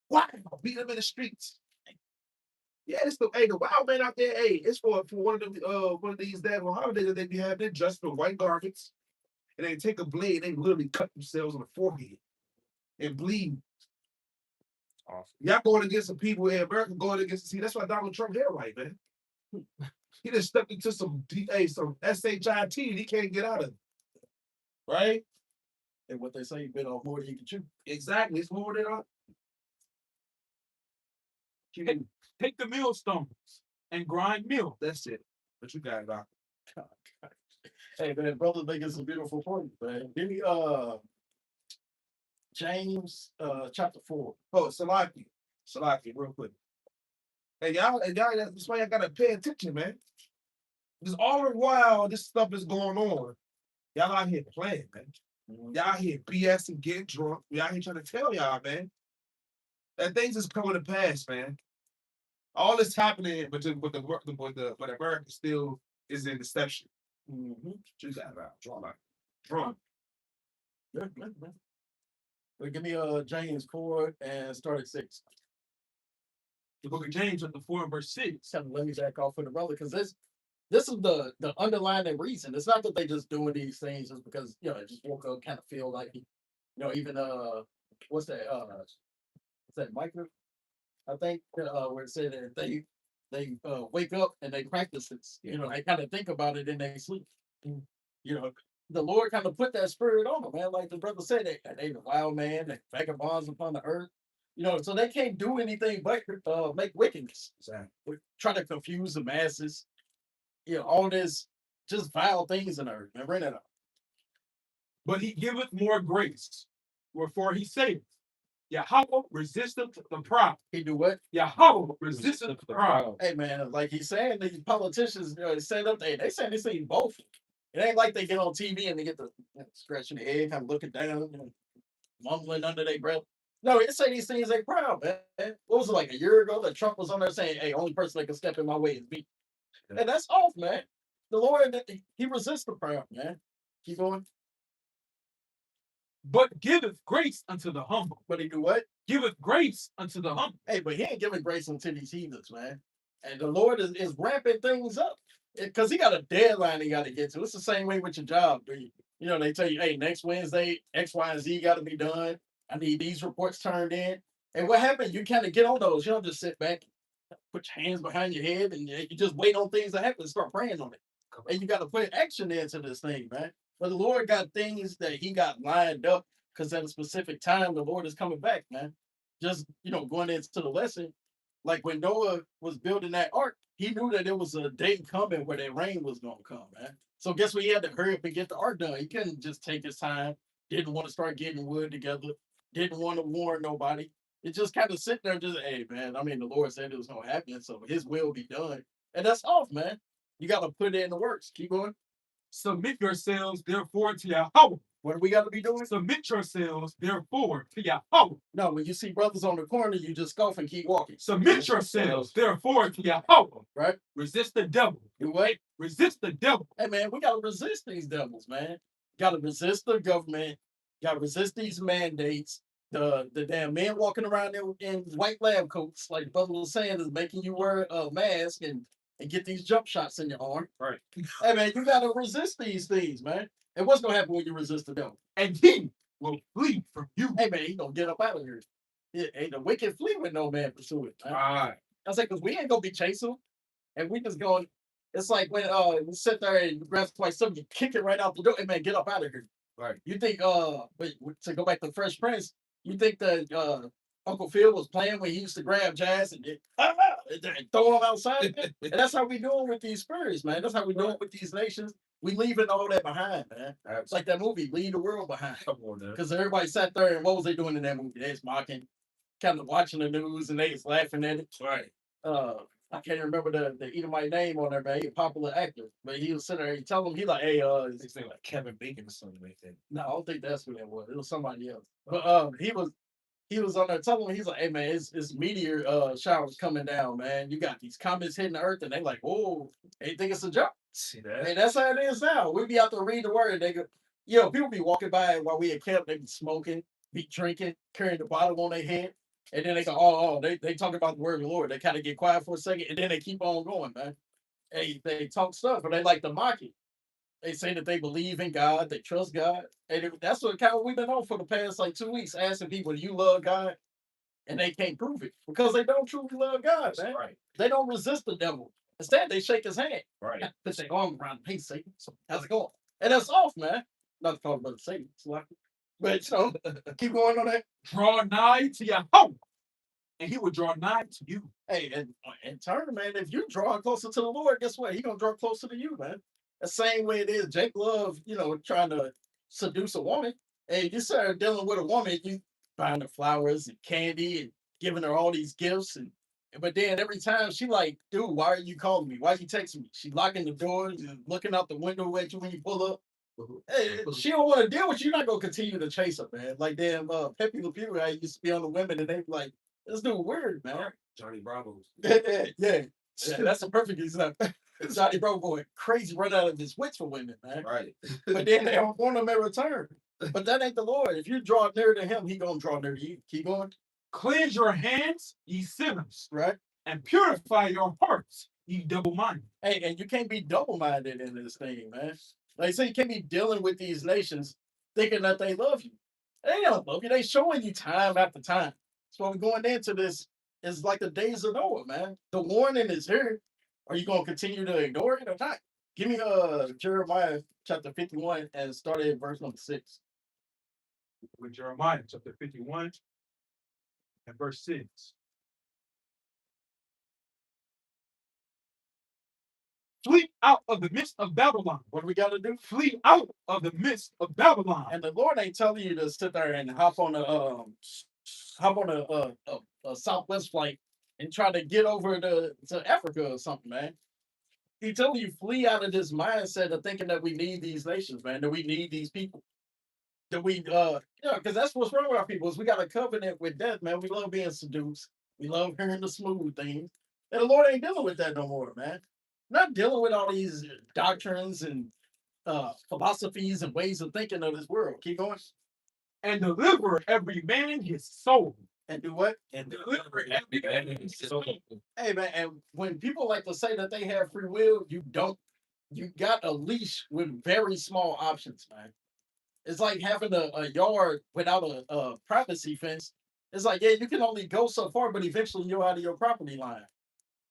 wow, beat them in the streets. Yeah, it's the wild man out there. Hey, it's for one of these daggone holidays that they be having. They dressed in white garments, and they take a blade, they literally cut themselves on the forehead and bleed. Awesome. Y'all going against some people in America going against. See, that's why Donald Trump hair white, man. He just stepped into some SHIT he can't get out of it. Right? And what they say, you bit off more than you can chew. Exactly. It's more than You can take the millstones and grind meal. That's it. But you got it, Doc. Hey man, brother making some beautiful points, man. Give me James chapter 4. Oh, Salaki, real quick. Hey, y'all, that's why y'all gotta pay attention, man. Because all the while this stuff is going on, y'all out here playing, man. Y'all out here BS and getting drunk. We out here trying to tell y'all, man, that things is coming to pass, man. All this happening, but America still is in deception. Choose that out. Draw. Well, give me James 4 and start at 6. The book of James, chapter 4 and verse 6. Kind of let me back off for the brother, because this is the underlying reason. It's not that they just doing these things just because they just woke up, kind of feel like even what's that Micah? I think where it said that they wake up and they practice it. They kind of think about it in their sleep. The Lord kind of put that spirit on them, man. Like the brother said, they the wild man, they vagabonds upon the earth. So they can't do anything but make wickedness. Exactly. Try to confuse the masses. All this just vile things in the earth, man. Bring that up. But he giveth more grace, wherefore he saith, Yahweh resisteth the proud. He do what? Yahweh resisteth the proud. Hey man, like he's saying, these politicians set up. They saying they see both. It ain't like they get on TV and they get the scratching their head, kind of looking down, mumbling under their breath. No, it say these things they proud, man. What was it like a year ago that Trump was on there saying, "Hey, only person that can step in my way is me," and that's off, man. The Lord, he resists the proud, man. Keep going. But giveth grace unto the humble. But he do what? Giveth grace unto the humble. Hey, but he ain't giving grace unto these heathens, man. And the Lord is ramping things up because he got a deadline he got to get to. It's the same way with your job. You know, they tell you, hey, next Wednesday, X, Y, and Z got to be done. I need these reports turned in. And what happened? You kind of get on those. You don't just sit back, put your hands behind your head, and you just wait on things to happen and start praying on it. And you got to put action into this thing, man. But the Lord got things that he got lined up because at a specific time, the Lord is coming back, man. Just, going into the lesson, like when Noah was building that ark, he knew that there was a day coming where that rain was going to come, man. So guess what? He had to hurry up and get the ark done. He couldn't just take his time, didn't want to start getting wood together, didn't want to warn nobody. It just kind of sitting there just, hey, man, I mean, the Lord said it was going to happen, so his will be done. And that's off, man. You got to put it in the works. Keep going. Submit yourselves, therefore, to Yahweh. What do we got to be doing? Submit yourselves, therefore, to Yahweh. No, when you see brothers on the corner, you just scoff and keep walking. Submit yourselves, therefore, to Yahweh. Right? Resist the devil. Do what? Resist the devil. Hey, man, we got to resist these devils, man. Got to resist the government. Got to resist these mandates. The damn men walking around in white lab coats, like the brother was saying, is making you wear a mask and get these jump shots in your arm. Right. Hey, man, you got to resist these things, man. And what's going to happen when you resist the devil? And he will flee from you. Hey, man, he going to get up out of here. Hey, the wicked flee when no man pursue it. All right. I was like, because we ain't going to be chasing. And we just going, it's like when you sit there and you grab somebody's something, you kick it right out the door. Hey, man, get up out of here. Right. You think, to go back to Fresh Prince, you think that Uncle Phil was playing when he used to grab Jazz and throw them outside? And that's how we doing with these spirits, man. That's how we doing with these nations. We leaving all that behind, man. It's like that movie, Leave the World Behind. Come on, man. Because everybody sat there and what was they doing in that movie? They was mocking, kind of watching the news and they was laughing at it. Right. I can't remember the Edomite name on there, man. He a popular actor. But he was sitting there, he tell him, he like, hey, His name like Kevin Bacon or something like that. no, I don't think that's who that was. It was somebody else. But he was on there telling him, he's like, hey man, it's meteor showers coming down, man. You got these comets hitting the earth, and they like, whoa, they think it's a joke. See that? And that's how it is now. We be out there reading the word. They go, people be walking by while we at camp, they be smoking, be drinking, carrying the bottle on their head. And then they go, they talk about the word of the Lord. They kind of get quiet for a second, and then they keep on going, man. They talk stuff, but they like to mock it. They say that they believe in God, they trust God. And that's what kind of we've been on for the past 2 weeks, asking people, do you love God? And they can't prove it because they don't truly love God, man. Right. They don't resist the devil. Instead, they shake his hand. Right. Put their arm around him. Hey, Satan, how's it going? And that's off, man. Not to call brother Satan, but keep going on that. Draw nigh to Yahweh, and he will draw nigh to you. Hey, and in turn, man, if you draw closer to the Lord, guess what? He gonna draw closer to you, man. The same way it is. Jake Love, trying to seduce a woman, and you start dealing with a woman, you buying her flowers and candy and giving her all these gifts, but then every time she like, dude, why are you calling me? Why are you texting me? She locking the doors and looking out the window at you when you pull up. Hey, she don't want to deal with you. You're not gonna continue to chase her, man. Like damn, Pepe Le Pew, I used to be on the women, and they be like, this dude weird, man. Johnny Bravo's. Yeah, that's a perfect example. Johnny Bro going crazy, run out of his wits for women, man. Right. But then they don't want him in return. But that ain't the Lord. If you draw near to him, he gonna draw near to you. Keep going. Cleanse your hands, ye sinners, Right? and purify your hearts, ye double-minded. Hey, and you can't be double-minded in this thing, man. Like I say, you can't be dealing with these nations thinking that they love you. They don't love you. They showing you time after time. So we're going into this. It's like the days of Noah, man. The warning is here. Are you going to continue to ignore it or not? Give me Jeremiah chapter 51 and start at verse number 6. With Jeremiah chapter 51 and verse 6. Flee out of the midst of Babylon. What do we got to do? Flee out of the midst of Babylon. And the Lord ain't telling you to sit there and hop on the hop on a Southwest flight and try to get over to Africa or something, man. He telling you flee out of this mindset of thinking that we need these nations, man, that we need these people. That we because that's what's wrong with our people is we got a covenant with death, man. We love being seduced. We love hearing the smooth things. And the Lord ain't dealing with that no more, man. Not dealing with all these doctrines and philosophies and ways of thinking of this world. Keep going. And deliver every man his soul. And do what? And Deliver every man his soul. Hey man, and when people like to say that they have free will, you don't. You got a leash with very small options, man. It's like having a yard without a privacy fence. It's like, yeah, you can only go so far, but eventually you're out of your property line.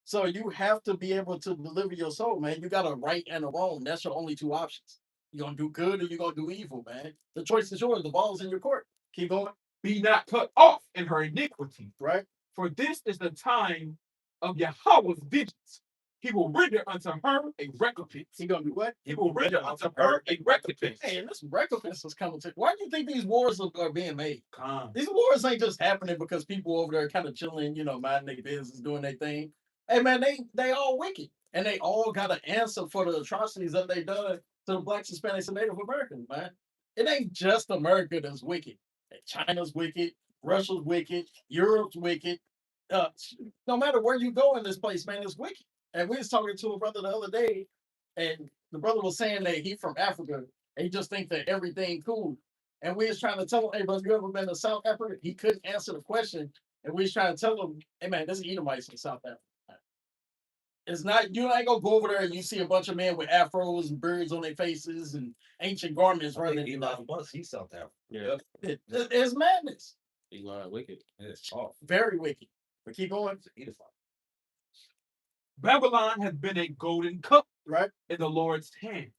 So you have to be able to deliver your soul, man. You got a right and a wrong. That's your only two options. You're gonna do good or you're gonna do evil, man. The choice is yours. The ball's in your court. Keep going. Be not cut off in her iniquity. Right? For this is the time of Yahweh's vengeance. He will render unto her a recompense. He gonna do what? He will render unto her a recompense. Hey, and this recompense is coming to. Why do you think these wars are being made? Come. These wars ain't just happening because people over there kind of chilling, minding their business, doing their thing. Hey man, they all wicked, and they all got an answer for the atrocities that they done to the blacks, Hispanics, and Native Americans, man. It ain't just America that's wicked. China's wicked, Russia's wicked, Europe's wicked. No matter where you go in this place, man, it's wicked. And we was talking to a brother the other day, and the brother was saying that he from Africa, and he just think that everything cool. And we was trying to tell him, hey, brother, you ever been to South Africa? He couldn't answer the question. And we was trying to tell him, hey, man, there's Edomites in South Africa. It's not, you ain't gonna go over there and you see a bunch of men with afros and birds on their faces and ancient garments running. Elon Musk, he's South Africa. Yeah. It's madness. Elon wicked. It's off. Very wicked. But keep going. Babylon has been a golden cup, right, in the Lord's hand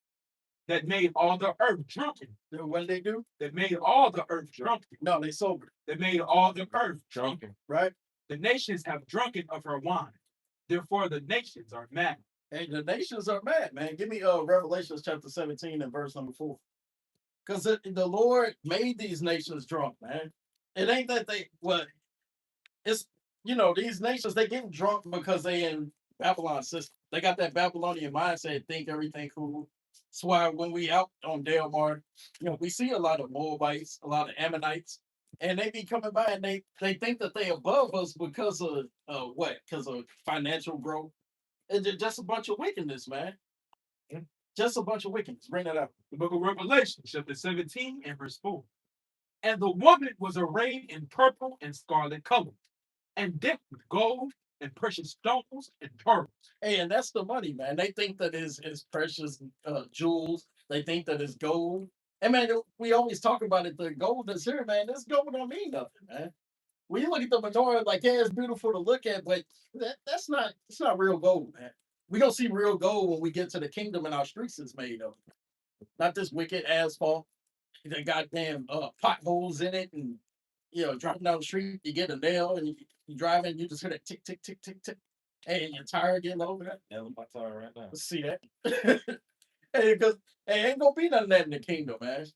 that made all the earth drunken. What did they do? That made all the earth drunken. No, they sober. That made all the earth drunken. Right? The nations have drunken of her wine. Therefore, the nations are mad. Hey, the nations are mad, man. Give me Revelations chapter 17 and verse number 4. Because the Lord made these nations drunk, man. It ain't that it's, these nations, they get drunk because they in Babylon system. They got that Babylonian mindset, think everything cool. That's why when we out on Del Mar, we see a lot of Moabites, a lot of Ammonites, and they be coming by and they think that they above us because of what? Because of financial growth. It's just a bunch of wickedness, man. Just a bunch of wickedness. Bring that up. The book of Revelation, chapter 17 and verse 4. And the woman was arrayed in purple and scarlet color, and decked with gold and precious stones and pearls. Hey, and that's the money, man. They think that is precious jewels. They think that is gold. And man, we always talk about it. The gold that's here, man. This gold don't mean nothing, man. When you look at the menorah, like, yeah, it's beautiful to look at, but it's not real gold, man. We gonna see real gold when we get to the kingdom and our streets is made of. Not this wicked asphalt. They goddamn potholes in it, and driving down the street, you get a nail, and you driving, you just hear that tick, tick, tick, tick, tick, and your tire getting over that. That's my tire right now. Let's see that. Hey, because ain't gonna be none of that in the kingdom, man.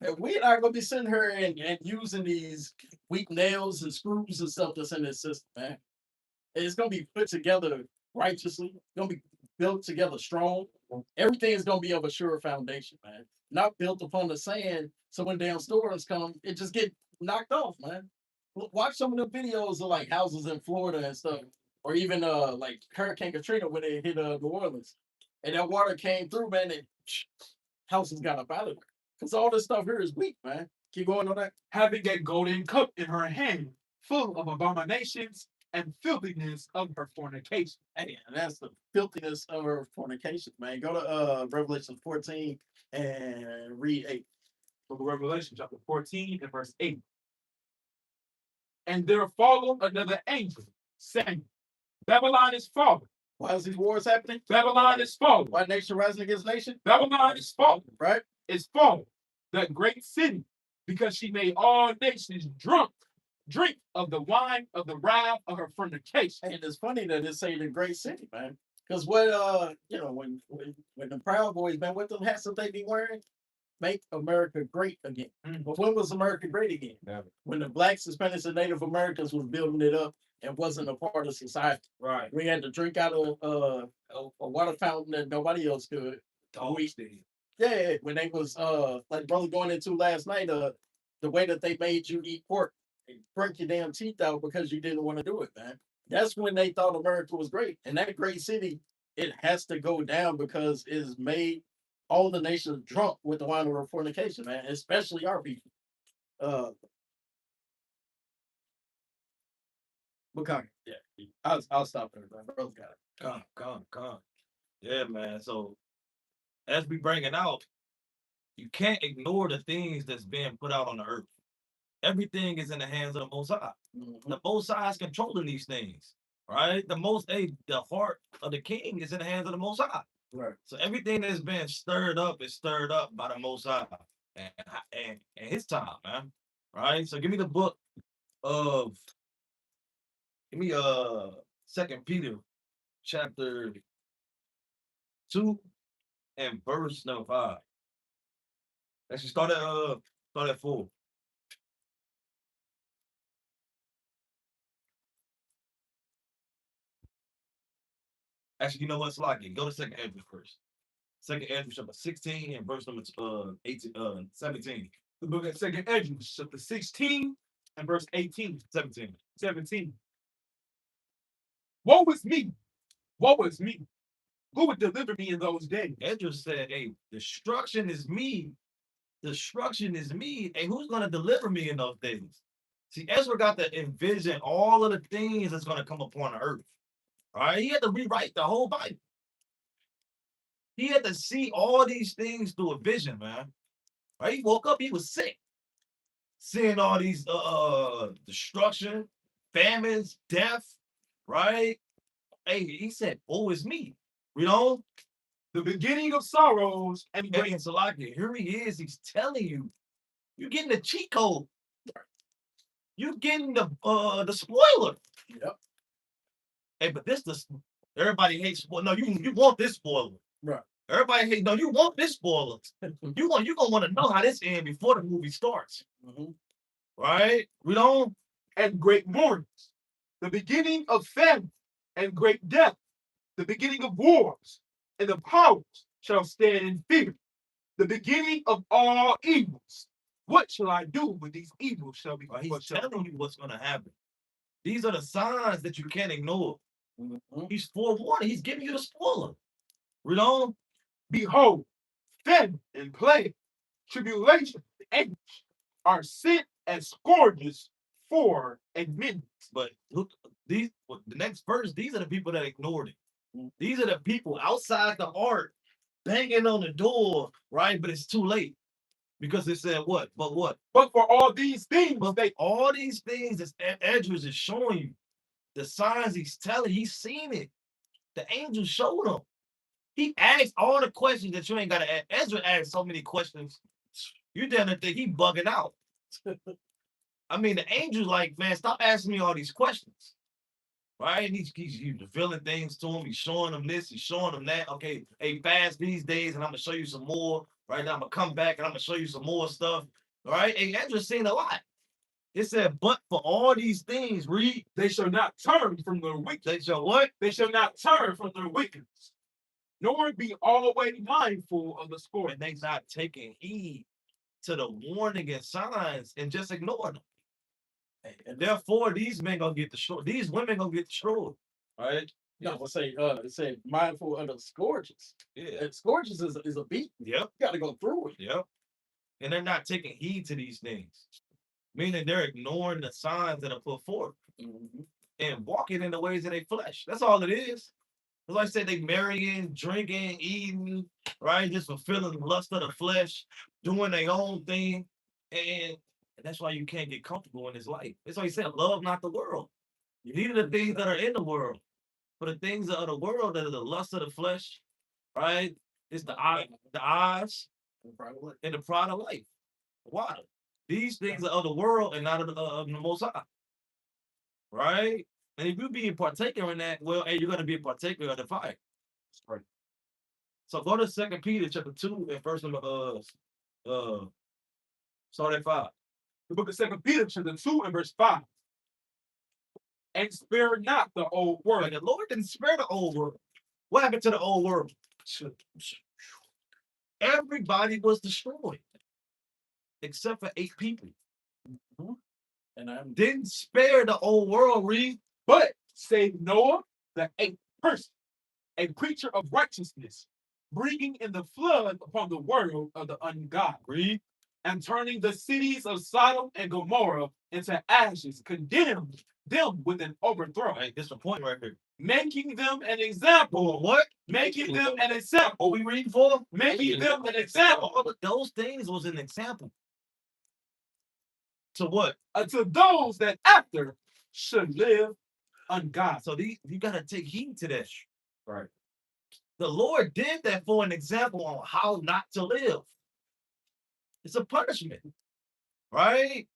And we're not gonna be sitting here and using these weak nails and screws and stuff that's in this system, man. It's gonna be put together righteously. It's gonna be built together strong. Everything is gonna be of a sure foundation, man. Not built upon the sand. So when damn storms come, it just get knocked off, man. Watch some of the videos of like houses in Florida and stuff, or even like Hurricane Katrina when they hit New Orleans, and that water came through, man, and houses got up out of there. Because all this stuff here is weak, man. Keep going on that. Having a golden cup in her hand, full of abominations and filthiness of her fornication. Hey, and that's the filthiness of her fornication, man. Go to Revelation 14 and read 8. Book of Revelation, chapter 14 and verse 8. And there followed another angel, saying, Babylon is fallen. Why is these wars happening? Babylon is fallen. Why nation rising against nation? Babylon is fallen. Right? Is fallen. That great city, because she made all nations drink of the wine of the wrath of her fornication. And it's funny that it's saying the great city, man. Because when the Proud Boys, man, what the hats that they be wearing? make America great again. Mm. But when was America great again? Never. When the blacks, Hispanics, and Native Americans was building it up and wasn't a part of society. Right. We had to drink out of a water fountain that nobody else could. Dogs did. Yeah, when they was like brother going into last night, the way that they made you eat pork, and break your damn teeth out because you didn't want to do it, man. That's when they thought America was great. And that great city, it has to go down because it's made all the nations drunk with the wine of fornication, man, especially our people. Uh yeah, I'll stop there, man. Brother got it. Come. Yeah, man. So as we bring it out, you can't ignore the things that's being put out on the earth. Everything is in the hands of the Most High. Mhm. The Most High is controlling these things, right? The heart of the king is in the hands of the Most High. Right. So everything that's been stirred up is stirred up by the Most High and His time, man. Right. So give me the book of give me Second Peter chapter 2 and verse number 5. Actually, start at 4. Actually, you know what? Slocky. Go to Second Andrew first. Second Andrew chapter 16 and verse number 17. The book of Second Ezra, chapter 16 and verse 18, 17. 17. Woe is me! Woe is me! Who would deliver me in those days? Andrew said, hey, destruction is me. Destruction is me. Hey, who's gonna deliver me in those days? See, Ezra got to envision all of the things that's gonna come upon the earth. All right, he had to rewrite the whole Bible. He had to see all these things through a vision, man. Right? He woke up, he was sick, seeing all these destruction, famines, death. Right? Hey, he said, "Oh, it's me." You know, The beginning of sorrows and and it's like here he is. He's telling you, you're getting the cheat code. You're getting the spoiler. Yep. Hey, but everybody hates. Well, no, you want this spoiler. Right. Everybody hates. No, you want this spoiler. You're gonna want to know how this ends before the movie starts. Mhm. Right? We don't. and great mournings, the beginning of famine and great death, the beginning of wars, and the powers shall stand in fear, the beginning of all evils. What shall I do when these evils shall be? Right? What He's shall telling you what's gonna happen. These are the signs that you can't ignore. Mhm. He's forewarning. He's giving you the spoiler. You know, Behold, famine and plague, tribulation and anguish are sent as scourges for and many. but look, the next verse. These are the people that ignored it. Mhm. These are the people outside the ark banging on the door, right? But it's too late because it said what? But what? But for all these things, But they all these things that Edwards is showing you, the signs he's telling, he's seen it. The angel showed him. He asked all the questions that you ain't got to ask. Ezra asked so many questions. You down there think he bugging out. I mean, the angel's like, man, stop asking me all these questions. Right? And he's revealing things to him. He's showing him this. He's showing him that. Okay, hey, fast these days, and I'm gonna show you some more. Right now, I'm gonna come back and I'm gonna show you some more stuff. All right, and Ezra's seen a lot. It said, but for all these things, read. they shall not turn from their wicked. They shall what? They shall not turn from their wickedness, nor be always mindful of the scourge. And they not taking heed to the warning and signs and just ignoring them. And therefore, these men gonna get destroyed. These women gonna get destroyed. Right? No, it say mindful of the scourges. Yeah. And scourges is a beat. Yep. You got to go through it. Yep. And they're not taking heed to these things, meaning they're ignoring the signs that are put forth Mhm. and walking in the ways of their flesh. That's all it is. As I said, they marrying, drinking, eating, right? Just fulfilling the lust of the flesh, doing their own thing. And that's why you can't get comfortable in this life. That's why he said, love not the world. These are the things that are in the world. For the things of the world that are the lust of the flesh, right? It's the eyes, and the pride of life. Water. These things are of the world and not of the Most High. Right? And if you be a partaker in that, well, hey, you're going to be a partaker of the fire. Right. So go to 2 Peter chapter 2 and verse number Start at 5. The book of 2 Peter, chapter 2 and verse 5. And spare not the old When world. the Lord didn't spare the old world, what happened to the old world? Everybody was destroyed except for 8 people. And I Didn't spare the old world, read. But save Noah, the 8th person, a preacher of righteousness, bringing in the flood upon the world of the ungodly, Read. and turning the cities of Sodom and Gomorrah into ashes, condemned them with an overthrow, Hey, this is the point right here. making them an example. What? Making them an example. What we reading for? Making them an example All of those things was an example. To what? unto those that after should live ungodly. So you gotta take heed to that. Right. The Lord did that for an example on how not to live. It's a punishment, right?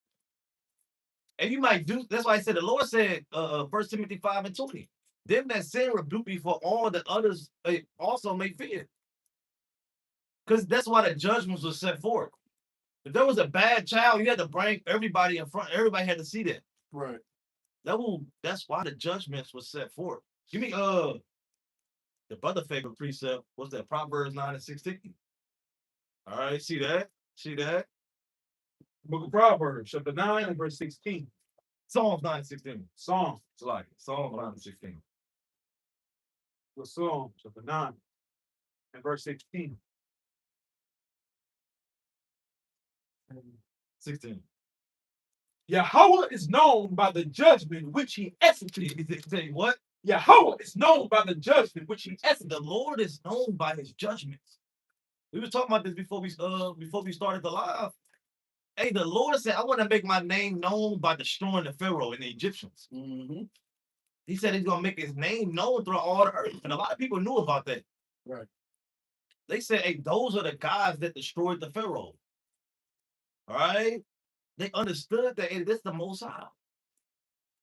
And you might do. That's why I said the Lord said, 1 Timothy 5 and 20. Them that sin rebuke before all that others also may fear. Because that's why the judgments were set forth. If there was a bad child, you had to bring everybody in front. Everybody had to see that. right. That's why the judgments were set forth. Give me the brother favorite precept. What's that? Proverbs 9 and 16. All right, see that? See that? Book of Proverbs, chapter 9 and verse 16. Psalms 9 and 16. Psalms, It's like Psalms 9 and 16. the Psalm, chapter 9 and verse 16. 16. Yahweh is known by the judgment which he executes. Say what? Yahweh is known by the judgment which he executes. The Lord is known by his judgments. We were talking about this before we started the live. Hey, the Lord said, I want to make my name known by destroying the Pharaoh and the Egyptians. Mm-hmm. He said he's gonna make his name known throughout all the earth. And a lot of people knew about that. Right. They said, hey, those are the guys that destroyed the Pharaoh. All right. They understood that hey, this is the Most High.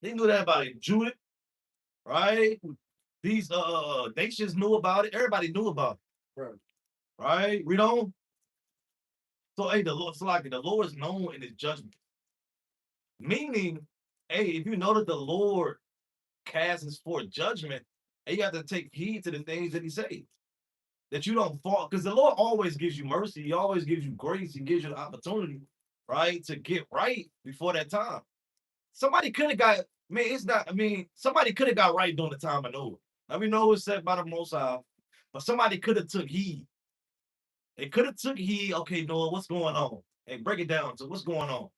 They knew that about it. Judah, right? These nations knew about it. Everybody knew about it. Right. Right? Read on. So hey, the Lord is known in his judgment. Meaning, hey, if you know that the Lord casts forth judgment, and you have to take heed to the things that he says. That you don't fall, because the Lord always gives you mercy, he always gives you grace, he gives you the opportunity, right, to get right before that time. Somebody could have got, somebody could have got right during the time of Noah. Now we know it's set by the Most High, but somebody could have took heed. They could have took heed, okay, Noah, what's going on? Hey, break it down. So what's going on?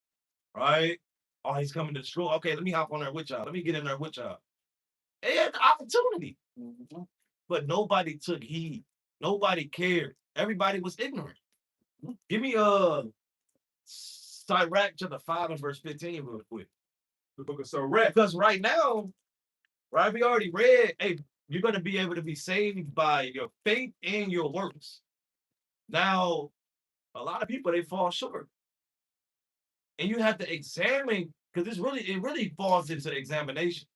Right? Oh, he's coming to destroy. Okay, let me hop on there with y'all. Let me get in there with y'all. They had the opportunity. Mm-hmm. But nobody took heed. Nobody cared. Everybody was ignorant. Give me Sirach chapter 5 and verse 15 real quick. The book of Sirach. Because right now, right, we already read, hey, you're going to be able to be saved by your faith and your works. Now, a lot of people, they fall short. And you have to examine, because it really falls into the examination.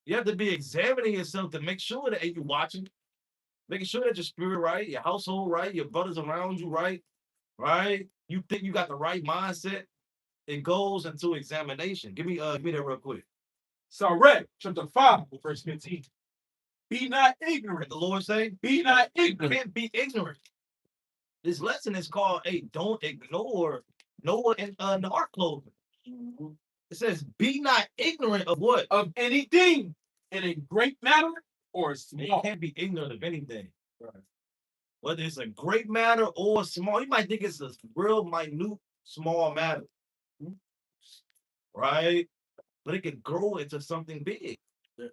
You have to be examining yourself to make sure that you're watching, making sure that your spirit right, your household right, your brothers around you right, right? You think you got the right mindset. It goes into examination. Give me that real quick. Sirach, chapter 5, verse 15. Be not ignorant. The Lord say, Be not you ignorant. can't be ignorant. This lesson is called, hey, don't ignore Noah and the ark clothing. It says, be not ignorant of what? Of anything in a great matter or You small. can't be ignorant of anything. Right. Whether it's a great matter or small, you might think it's a real minute, small matter. Right? But it can grow into something big. Yeah.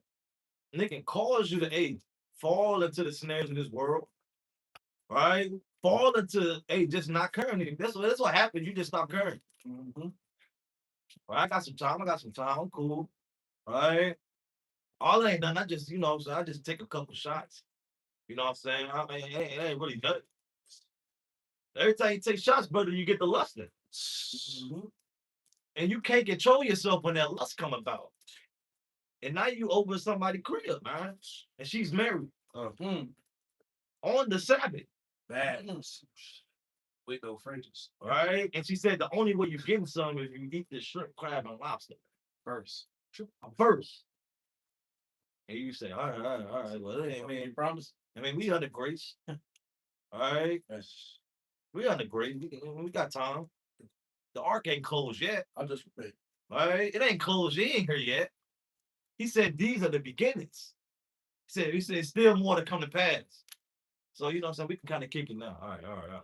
And it can cause you to fall into the snares of this world. Right? Fall into just not caring. That's what happens. You just stop caring. Mm-hmm. Right? I got some time. I'm cool. Right? All it ain't done. I just, I just take a couple shots. You know what I'm saying? I mean, it ain't really done. Every time you take shots, brother, you get the lusting. Mm-hmm. And you can't control yourself when that lust come about. And now you over somebody's crib, man. And she's married. On the Sabbath. Bad. with no fringes. Right? And she said the only way you're getting some is you eat this shrimp, crab, and lobster First. first. And you say, all right. Well, I You mean, promise? we under grace. All right. We under grace. We got time. The ark ain't closed yet. I just wait. All right. It ain't closed. He ain't here yet. He said these are the beginnings. He said still more to come to pass. So you know what I'm saying? We can kind of kick it now. All right.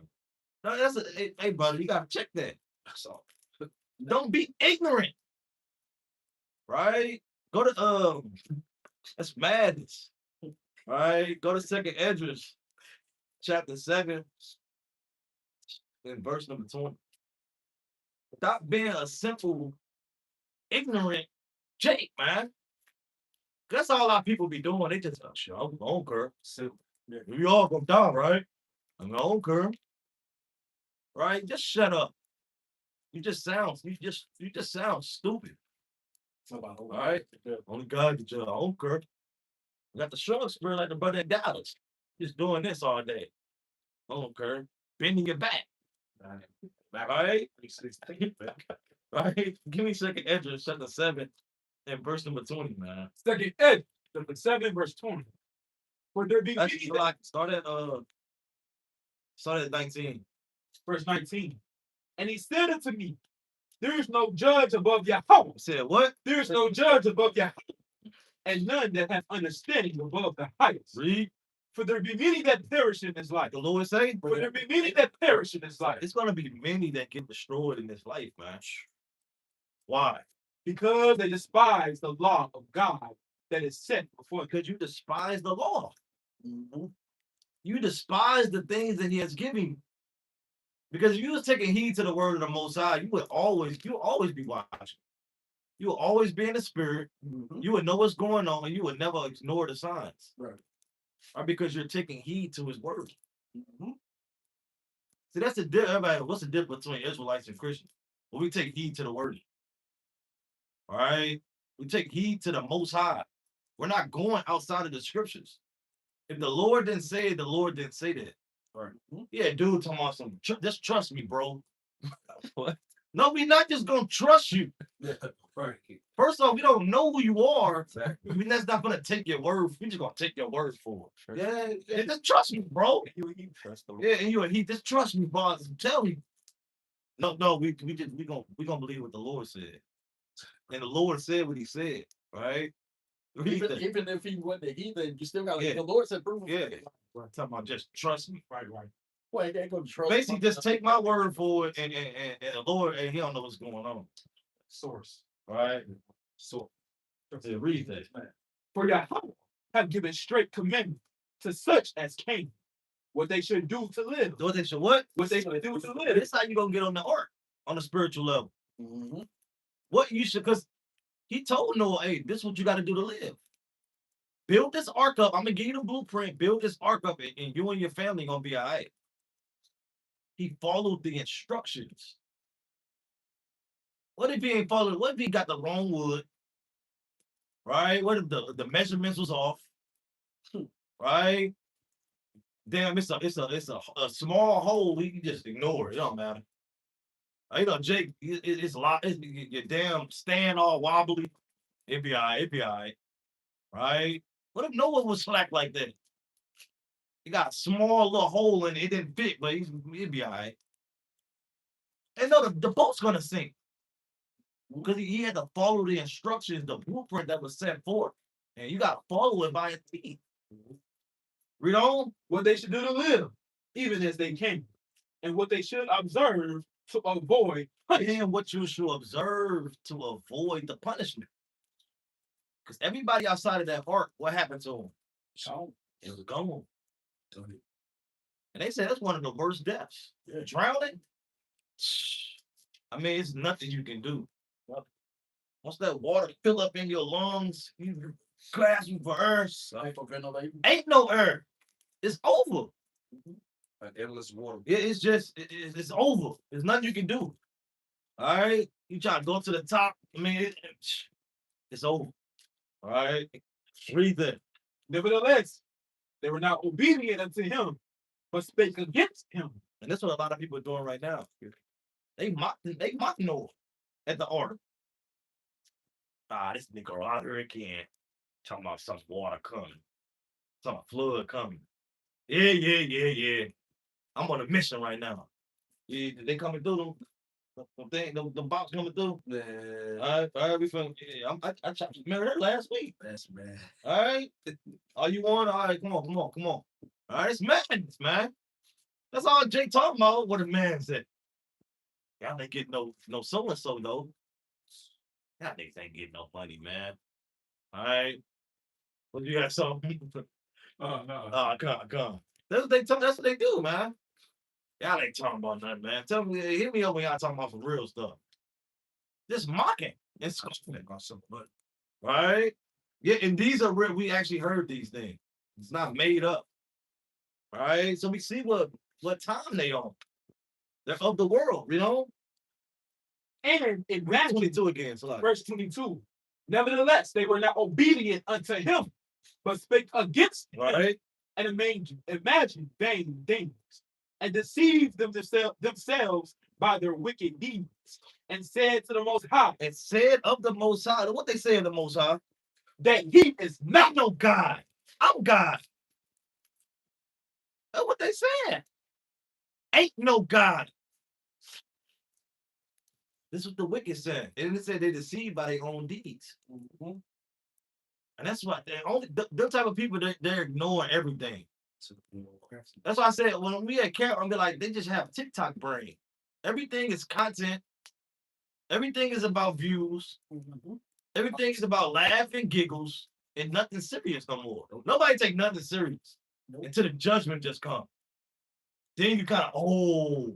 No, hey, brother, you gotta check that. That's all. Don't be ignorant. Right? Go to that's madness. Right? Go to Second Esdras, chapter 7, and verse number 20. Stop being a simple, ignorant Jake, man. That's all our people be doing. They just, shit, I'm on curve. We all gonna die, right? I'm on curve. Right? Just shut up. You just sound stupid. All right? Only God can judge. On curve. You got the strong spirit like the brother in Dallas. Just doing this all day. On curve. Bending your back. All right? Right? Give me Second Esdras, chapter 7, and verse number 20, man. Second Ed, chapter 7, verse 20. For there be many that, Like, start at 19. verse 19. And he said unto me, there is no judge above Yahweh. Said what? There is no judge above Yahweh, and none that have understanding above the highest. Read. For there be many that perish in this life. The Lord say, For there be many that perish in this life. it's gonna be many that get destroyed in this life, man. Why? Because they despise the law of God that is set before them. Because you despise the law. Mhm. You despise the things that He has given you. Because if you was taking heed to the word of the Most High, you'll always be watching. You will always be in the spirit. Mhm. You would know what's going on, and you would never ignore the signs. Right. Or because you're taking heed to His word. Mhm. See, that's the difference. Everybody, what's the difference between Israelites and Christians? Well, we take heed to the word. All right? We take heed to the Most High. We're not going outside of the scriptures. If the Lord didn't say it, the Lord didn't say that. Right. Yeah, dude, talking about some, just trust me, bro. What? No, we're not just going to trust you. Right. First off, we don't know who you are. Exactly. I mean, that's not going to take your word. We're just going to take your word for it. Sure. Yeah, just trust me, bro. You trust them. Yeah, and you and he just trust me, boss. Tell me. No, we gonna believe what the Lord said. And the Lord said what He said, right? Read that. Even if he wasn't a heathen, you still got to. Yeah. The Lord said, "Prove Yeah. it." I'm talking about just trust me. Right. Well, he ain't gonna trust. Basically, just take my word for it, and the Lord, and He don't know what's going on. Source. Right? Source. Yeah, read that. For Yahweh have given straight commandment to such as came, what they should do to live. What they should what? What they should do to live. This how you gonna get on the ark on the spiritual level. Mhm. What you should, because He told Noah, hey, this is what you got to do to live. Build this ark up. I'm gonna give you the blueprint. Build this ark up, and you and your family gonna be all right. He followed the instructions. What if he ain't followed? What if he got the wrong wood? Right? What if the measurements was off? Right? Damn, it's a small hole. We can just ignore it. It don't matter. You know, Jake, it's a lot. Your damn stand all wobbly. It'd be all right. It'd be all right. Right? What if Noah was slack like that? He got a small little hole in it. It didn't fit, but it'd be all right. And no, the boat's gonna sink. Because he had to follow the instructions, the blueprint that was set forth. And you got to follow it by its teeth. Read on. What they should do to live, even as they came, and what they should observe to avoid punishment. And what you should observe to avoid the punishment. Because everybody outside of that ark, what happened to them? It was gone. And they said that's one of the worst deaths. Yeah. Drowning. I mean, it's nothing you can do. Once that water fill up in your lungs, you gasping for air. Hyperventilating. Ain't no air. It's over. An endless water. It's just it's over. There's nothing you can do. All right, you try to go to the top. I mean, it's over. All right, read that. Nevertheless, they were not obedient unto him, but spake against him. And that's what a lot of people are doing right now. They mock Noah at the ark. This nigga out here again. Talking about some water coming. Some flood coming. Yeah. I'm on a mission right now. Yeah, they coming through the box coming through. Man, All right, we finna. Yeah, I married her last week. that's man. All right, all you want? All right, come on. All right, it's madness, man. That's all Jay talking about. What a man said. Y'all ain't getting no so and so though. Y'all niggas ain't getting no money, man. All right, what you got something? No. Come. That's what they do, man. Y'all ain't talking about nothing, man. Tell me, hit me up when y'all talking about some real stuff. Just mocking and scoffing on something, right? Yeah, and these are real. We actually heard these things. It's not made up, right? So we see what time they on. They're of the world, you know. And imagine 22 again, so like, verse 22. Nevertheless, they were not obedient unto him, but spake against him, right? and imagine vain things, and deceived themselves by their wicked deeds, and said to the Most High, And said of the Most High, what they say of the Most High? that he is Not no God. I'm God. That's what they said. Ain't no God. This is what the wicked said. And it said they deceived by their own deeds. And that's what they only them type of people they're ignoring everything. That's why I said when we at camp, I'm be like, they just have TikTok brain. Everything is content. Everything is about views. Everything is about laughing, giggles, and nothing serious no more. Nobody take nothing serious until the judgment just comes. Then you kind of,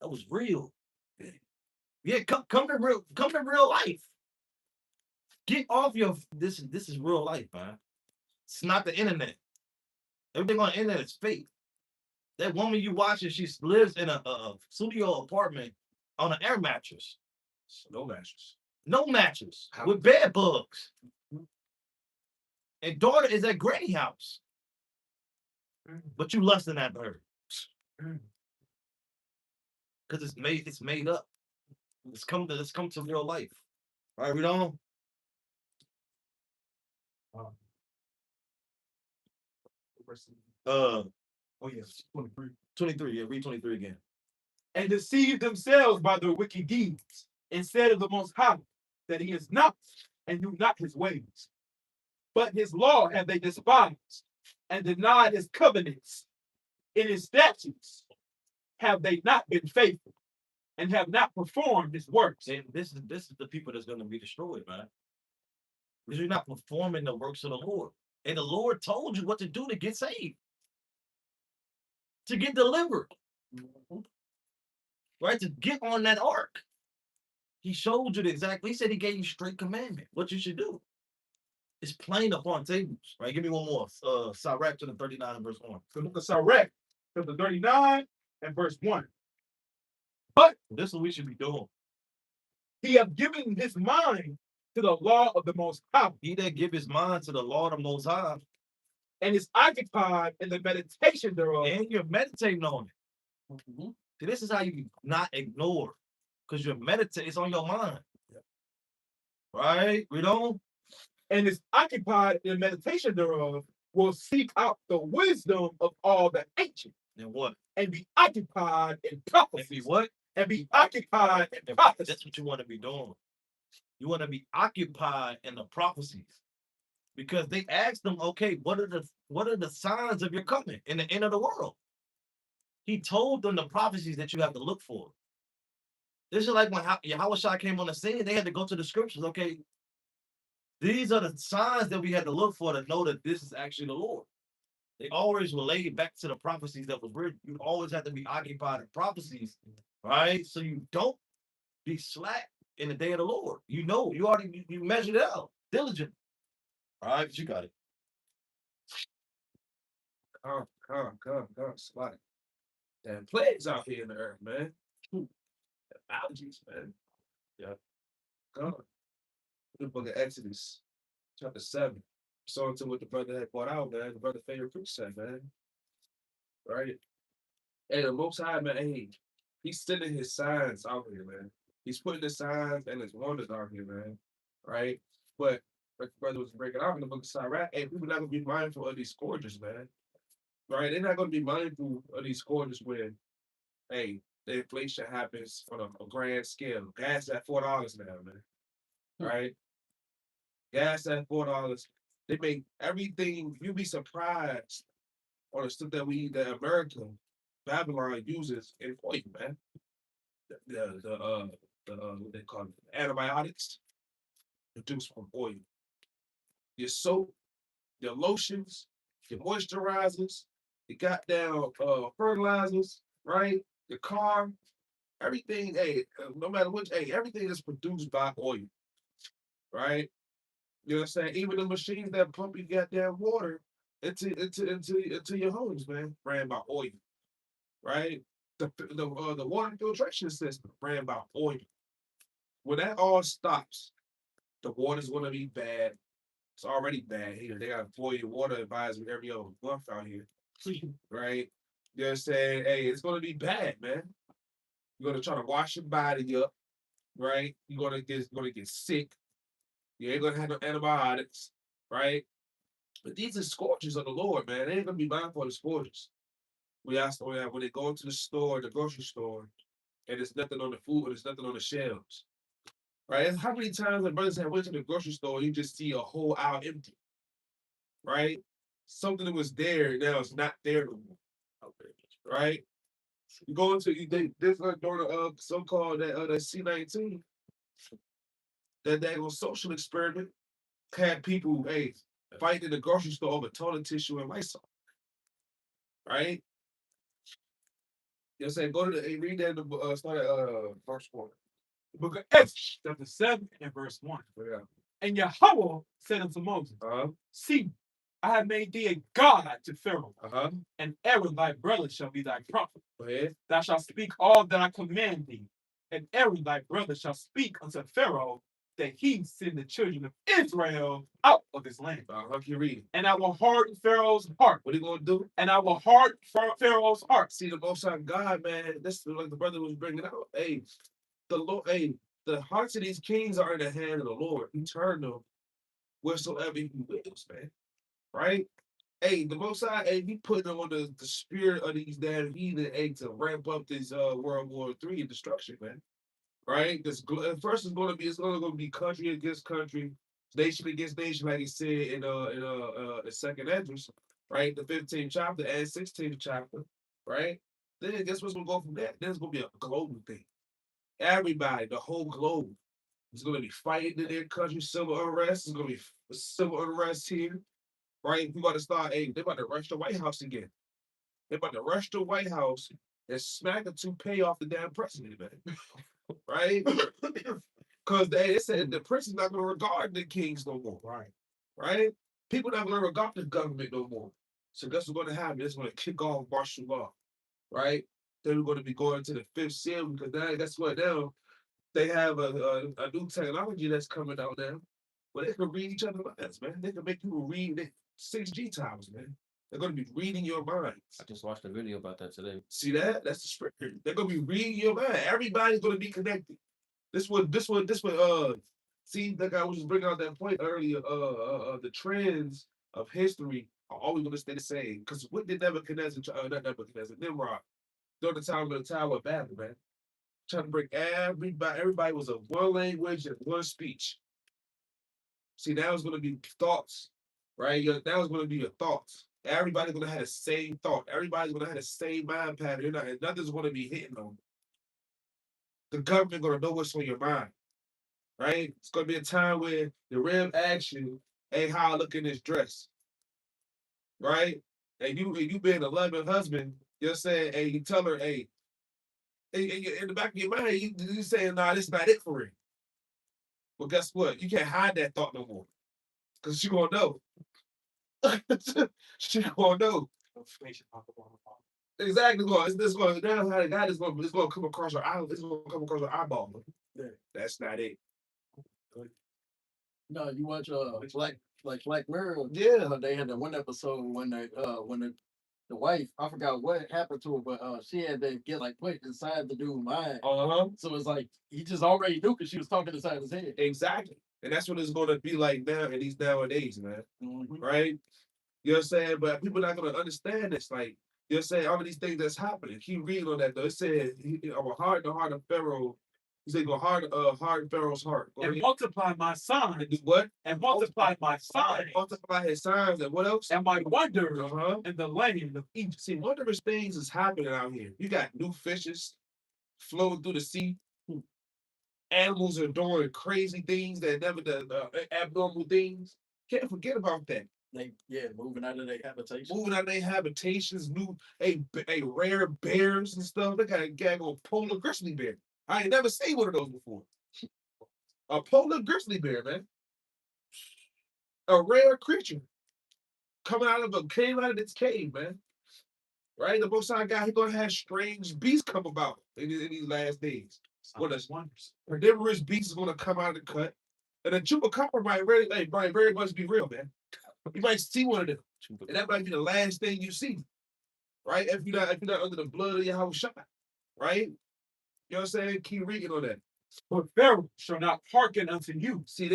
that was real. Yeah, come to real life. Get off your this is real life, man. It's not the internet. Everything on the internet is fake. That woman you watching, she lives in a studio apartment on an air mattress. No mattress. No mattress. With bed bugs. And daughter is at granny house. But you lusting at her. Because it's made up. Let's come to real life. All right, we don't. Oh yes, 23. 23. Yeah, read 23 again. And deceived themselves by their wicked deeds, and said of the Most High that he is not, and knew not his ways. But his law have they despised, and denied his covenants. In his statutes have they not been faithful, and have not performed his works. And this is the people that's going to be destroyed, man. Because you're not performing the works of the Lord. And the Lord told you what to do to get saved. To get delivered. Right? To get on that ark. He showed you exactly. He said he gave you straight commandment. What you should do. It's plain upon tables. Right? Give me one more. Sirach to the 39 and verse 1. The book of Sirach, chapter 39 and verse 1. But this is what we should be doing. He have given his mind to the law of the Most High. He that give his mind to the law of the Most High. And is occupied in the meditation thereof. And you're meditating on it. See, this is how you not ignore. Because you're meditating. It's on your mind. Right? We don't. And is occupied in the meditation thereof, will seek out the wisdom of all the ancient. And what? And be occupied in prophecy. And be what? And be occupied in prophecy. That's what you want to be doing. You want to be occupied in the prophecies. Because they asked them, okay, what are the signs of your coming in the end of the world? He told them the prophecies that you have to look for. This is like when Yahushua came on the scene, they had to go to the scriptures. Okay, these are the signs that we had to look for to know that this is actually the Lord. They always relate back to the prophecies that was written. You always have to be occupied in prophecies, right? So you don't be slack in the day of the Lord. You know, you already you measured it out diligently. All right, but you got it. Come, spot it. Damn plagues out here in the earth, man. Allergies, man. Yeah. Come. The book of Exodus, chapter 7. So into what the brother had brought out, man. The brother favorite preach said, man. Right? And the Most High, man, hey, he's sending his signs out here, man. He's putting the signs and his wonders out here, man. Right? But like the brother was breaking out in the book of Sirach, hey, people not gonna be mindful of these scourges, man. Right? They're not gonna be mindful of these scourges when, hey, the inflation happens on a grand scale. Gas at $4 now, man. Right? Gas at $4. They make everything. You'd be surprised on the stuff that America, Babylon uses in oil, man. What they call it, antibiotics produced from oil. Your soap, your lotions, your moisturizers, your goddamn fertilizers, right? Your car, everything. Hey, no matter which, hey, everything is produced by oil, right? You know what I'm saying? Even the machines that pump your goddamn water into your homes, man, ran by oil, right? The water filtration system ran by oil. When that all stops, the water's gonna be bad. It's already bad here. They got boil your water advisory every other month out here, right? You know what I'm saying? Hey, it's gonna be bad, man. You're gonna try to wash your body up, right? You're gonna get sick. You ain't gonna have no antibiotics, right? But these are scourges of the Lord, man. They ain't gonna be mindful of the scourges. When they go into the store, the grocery store, and there's nothing on the food, or there's nothing on the shelves, right? How many times the brothers have went to the grocery store, you just see a whole aisle empty, right? Something that was there now is not there no more, right? You go into this during the so-called that C-19, that was social experiment had people fighting in the grocery store over toilet tissue and Lysol, right? You know what I'm saying? Go to the read that in the start at verse 1. The book of Exodus, chapter 7 and verse 1. Yeah. And Yahweh said unto Moses, see, I have made thee a God to Pharaoh, and Aaron thy brother shall be thy prophet. Go ahead. Thou shalt speak all that I command thee, and Aaron thy brother shall speak unto Pharaoh, that he send the children of Israel out of his land. How can you read it? And I will harden Pharaoh's heart. What are you gonna do? And I will harden Pharaoh's heart. See, the Most High God, man, that's like the brother was bringing out. Hey, the Lord, hey, the hearts of these kings are in the hand of the Lord. He turned them wheresoever he wills, man. Right? Hey, the Most High, hey, he put them on the spirit of these damn heathen, hey, to ramp up this World War III and destruction, man. Right? First it's gonna be country against country, nation against nation, like he said in the second address, right? The 15th chapter and 16th chapter, right? Then guess what's gonna go from that? Then it's gonna be a global thing. Everybody, the whole globe, is gonna be fighting in their country, civil unrest. It's gonna be civil unrest here, right? We about to start. Hey, they about to rush the White House again. They about to rush the White House and smack a toupee off the damn president, man. Right? Because they said the prince is not going to regard the kings no more. Right? People not going to regard the government no more. So guess what's going to happen? It's going to kick off martial law. Right? Then we're going to be going to the fifth seal because now, guess what? Now they have a new technology that's coming out now where they can read each other's minds, man. They can make people read 6G towers, man. They're going to be reading your minds. I just watched a video about that today. See that? That's the spirit. They're going to be reading your mind. Everybody's going to be connected. This would see, like I was just bringing out that point earlier, the trends of history are always going to stay the same. Because what did Nebuchadnezzar, not Nebuchadnezzar, Nimrod, during the time of the Tower of Babel, man? Trying to bring everybody was a one language and one speech. See, now it's going to be thoughts, right? Now it's going to be your thoughts. Everybody's going to have the same thought. Everybody's going to have the same mind pattern. Nothing's going to be hitting on. The government going to know what's on your mind, right? It's going to be a time where the Rev asks you, hey, how I look in this dress, right? And you being a loving husband, you're saying, hey, you tell her, hey, in the back of your mind, you saying, nah, this is not it for real. Well, guess what? You can't hide that thought no more. Because she gonna know. She gonna know. Exactly. It's going now how God is going it's gonna come across her eye, it's gonna come across her eyeball. Yeah. That's not it. No, you watch Black Mirror. Yeah. They had that one episode when the the wife, I forgot what happened to her, but she had to get like put inside the dude's mind. Uh-huh. So it's like he just already knew because she was talking inside his head. Exactly. And that's what it's gonna be like now in these nowadays, man. Right? You know what I'm saying? But people not gonna understand this. Like, you know what I'm saying? All of these things that's happening. Keep reading on that though. It said, I'm a hard the heart of Pharaoh. He said, go hard Pharaoh's heart. Go And ahead. multiply my signs. And do what? And multiply my signs. Multiply his signs and what else? And my wonders Uh-huh. in the land of Egypt. See, wondrous things is happening out here. You got new fishes flowing through the sea. Animals are doing crazy things that never done, abnormal things. Can't forget about that. They moving out of their habitation. Moving out of their habitations, new rare bears and stuff. They got a gag on polar grizzly bear. I ain't never seen one of those before. A polar grizzly bear, man. A rare creature. Came out of its cave, man. Right? The most I got, he gonna have strange beasts come about in these last days. What a Wonders. carnivorous beast is gonna come out of the cut. And a chupacabra might very much be real, man. You might see one of them. And that might be the last thing you see. Right? If you're not under the blood of your shot. Right? You know what I'm saying? Keep reading on that. But Pharaoh shall not hearken unto you. See,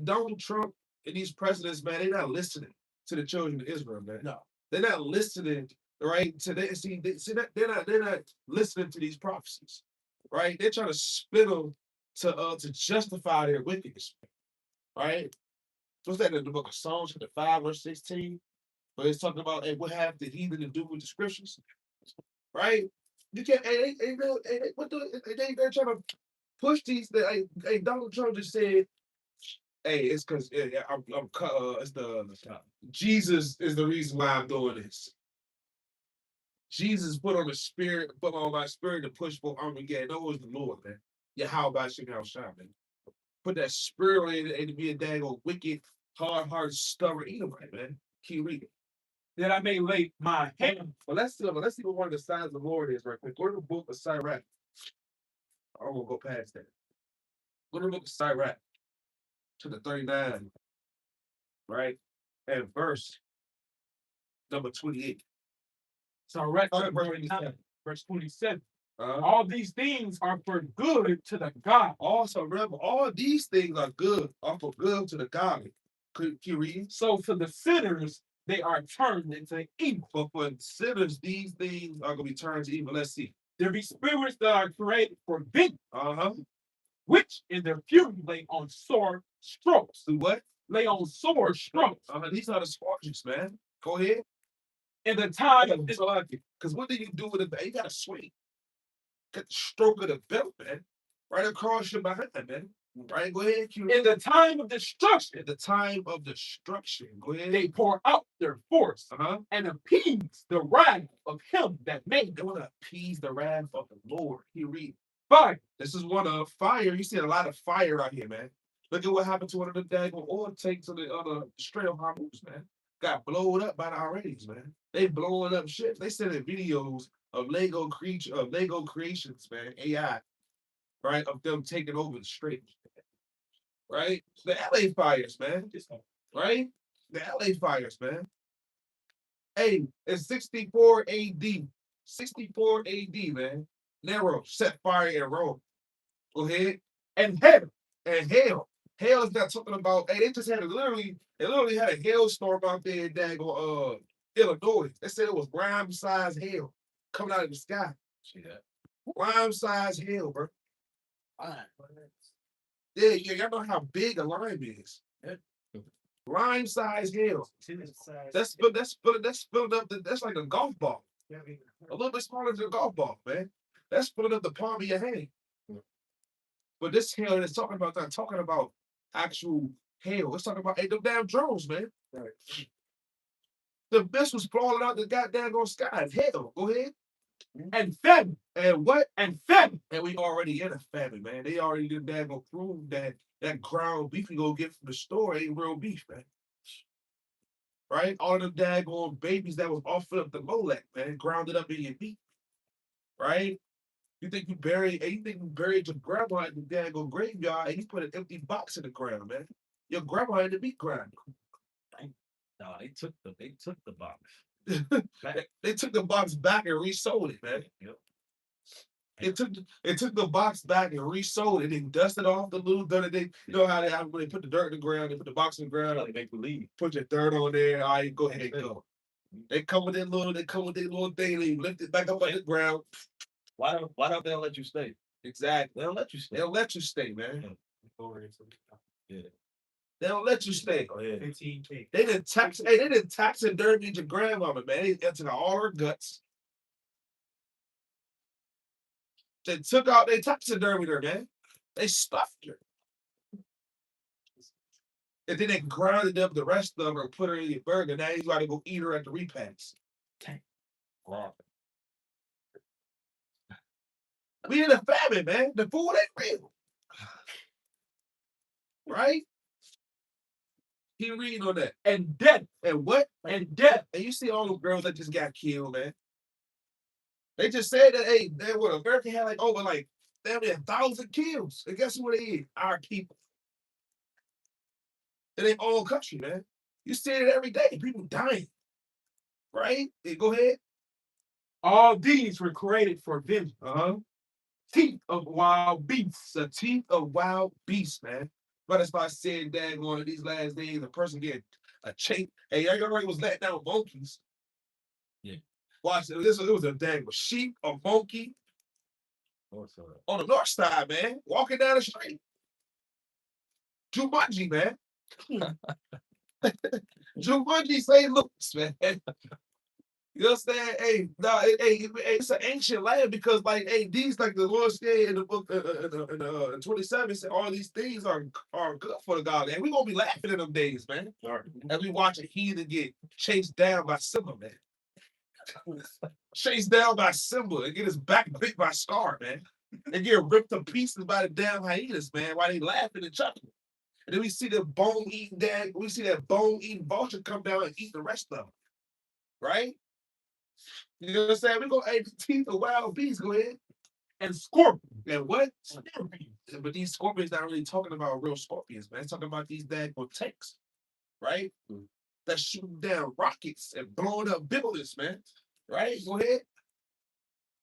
Donald Trump and these presidents, man, they're not listening to the children of Israel, man. No. They're not listening, right? They're not listening to these prophecies. Right? They're trying to spin them to justify their wickedness. Right? What's that in the book of Psalms, chapter 5, verse 16? But it's talking about what have the heathen to do with the scriptures. Right? You can't they're trying to push these. Donald Trump just said, "Hey, it's because it's the Jesus is the reason why I'm doing this. Jesus put on my spirit to push for Armageddon. That was the Lord, man. Yeah, how about you now, man? Put that spirit on it to be a dang old wicked, hard-hearted, stubborn Edomite, man. Keep reading. That I may lay my hand. Well, let's see what one of the signs of the Lord is right quick. Go to the book of Sirach. I won't go past that. Go to the book of Sirach, to the 39, right? And verse number 28. Sirach, verse 27. All these things are for good to the God. Also, remember, all these things are good, are for good to the godly. Could you read? So for the sinners, they are turned into evil. But for sinners, these things are going to be turned to evil. Let's see. There be spirits that are created for vengeance, Uh-huh. which in their fury lay on sore strokes. Do what? Lay on sore strokes. These are the sparks, man. Go ahead. In the time of this, because what do you do with it? You got to swing. Get the stroke of the belt, man. Right across your behind, man. Right, go ahead. In the time of destruction. In the time of destruction. Go ahead. They pour out their force and appease the wrath of him that made them. They want to appease the wrath of the Lord. He read. Fire. This is one of fire. You see a lot of fire out here, man. Look at what happened to one of the daggone oil tanks on the other Strait of Hormuz, man. Got blown up by the Iranians, man. They blowing up ships. They sending videos of Lego creations, man. AI, right? Of them taking over the strait. Right? The LA fires, man. Right? The LA fires, man. Hey, it's 64 AD. 64 AD, man. Nero set fire in Rome. Go ahead. And hell. And hell. Hell is not talking about, they just had literally had a hailstorm out there in daggone Illinois. They said it was grime-sized hail coming out of the sky. See that? Lime-sized hail, bro. Yeah, y'all know how big a lime is. Yeah. Lime-sized hail. That's filled up. That's like a golf ball. A little bit smaller than a golf ball, man. That's filling up the palm of your hand. But this hail is not talking about actual hail. It's talking about them damn drones, man. Right. The missiles falling out the goddamn sky. Hell, go ahead. And famine. And what? And famine. And we already in a famine, man. They already did daggone prove that ground beef you go get from the store ain't real beef, man. Right? All of them daggone babies that was offered up the Molech, man, grounded up in your meat. Right? You think you buried your grandma in the daggone graveyard and you put an empty box in the ground, man. Your grandma in the meat grinder. No, they took the box. They took the box back and resold it, man. Yep. It took the box back and resold it. They dusted off the little dirt. They, you know how when they put the dirt in the ground, they put the box in the ground, Like make believe. put your dirt on there. All right, go ahead and go. They come with their little thing. They lift it back up on the ground. Why don't they let you stay? Exactly. They don't let you stay. They don't let you stay, man. Yeah. They don't let you stay. Oh, yeah. 15K. They didn't tax. Hey, they didn't tax and dirty your grandmama, man. They entered all her guts. They took out. They taxidermied her, man. They stuffed her. And then they grounded up the rest of her and put her in your burger. Now you got to go eat her at the repast. Wow. We in a famine, man. The food ain't real. Right? Keep reading on that. And death. And what? And death. And you see all the girls that just got killed, man. They just said that, hey, they were America had like over like damn near 1,000 kills. And guess what it is? Our people. In their own country, man. You see it every day. People dying. Right? Yeah, go ahead. All these were created for vengeance. Uh-huh. Teeth of wild beasts. The teeth of wild beasts, man. But that's why I said that one of these last days, a person get a chain. Hey, y'all already was letting down monkeys. Yeah. Watch it. It was a dang sheep, a monkey on the north side, man. Walking down the street. Jumanji, man. Jumanji say looks, man. You understand? Hey, no, it's an ancient land because, like, hey, these, like the Lord said in the book, in 27, said all these things are good for the God. And we're going to be laughing in them days, man. Right. As we watch a heathen get chased down by Simba, man. Chased down by Simba and get his back bit by Scar, man. And get ripped to pieces by the damn hyenas, man, while they laughing and chuckling. And then we see the bone-eating bone-eating vulture come down and eat the rest of them. Right? You know what I'm saying? We're going to eat the teeth of wild beasts. Go ahead. And scorpions. And what? Scorpions. But these scorpions not really talking about real scorpions, man. It's talking about these daggone tanks, right? That's shooting down rockets and blowing up buildings, man. Right? Go ahead.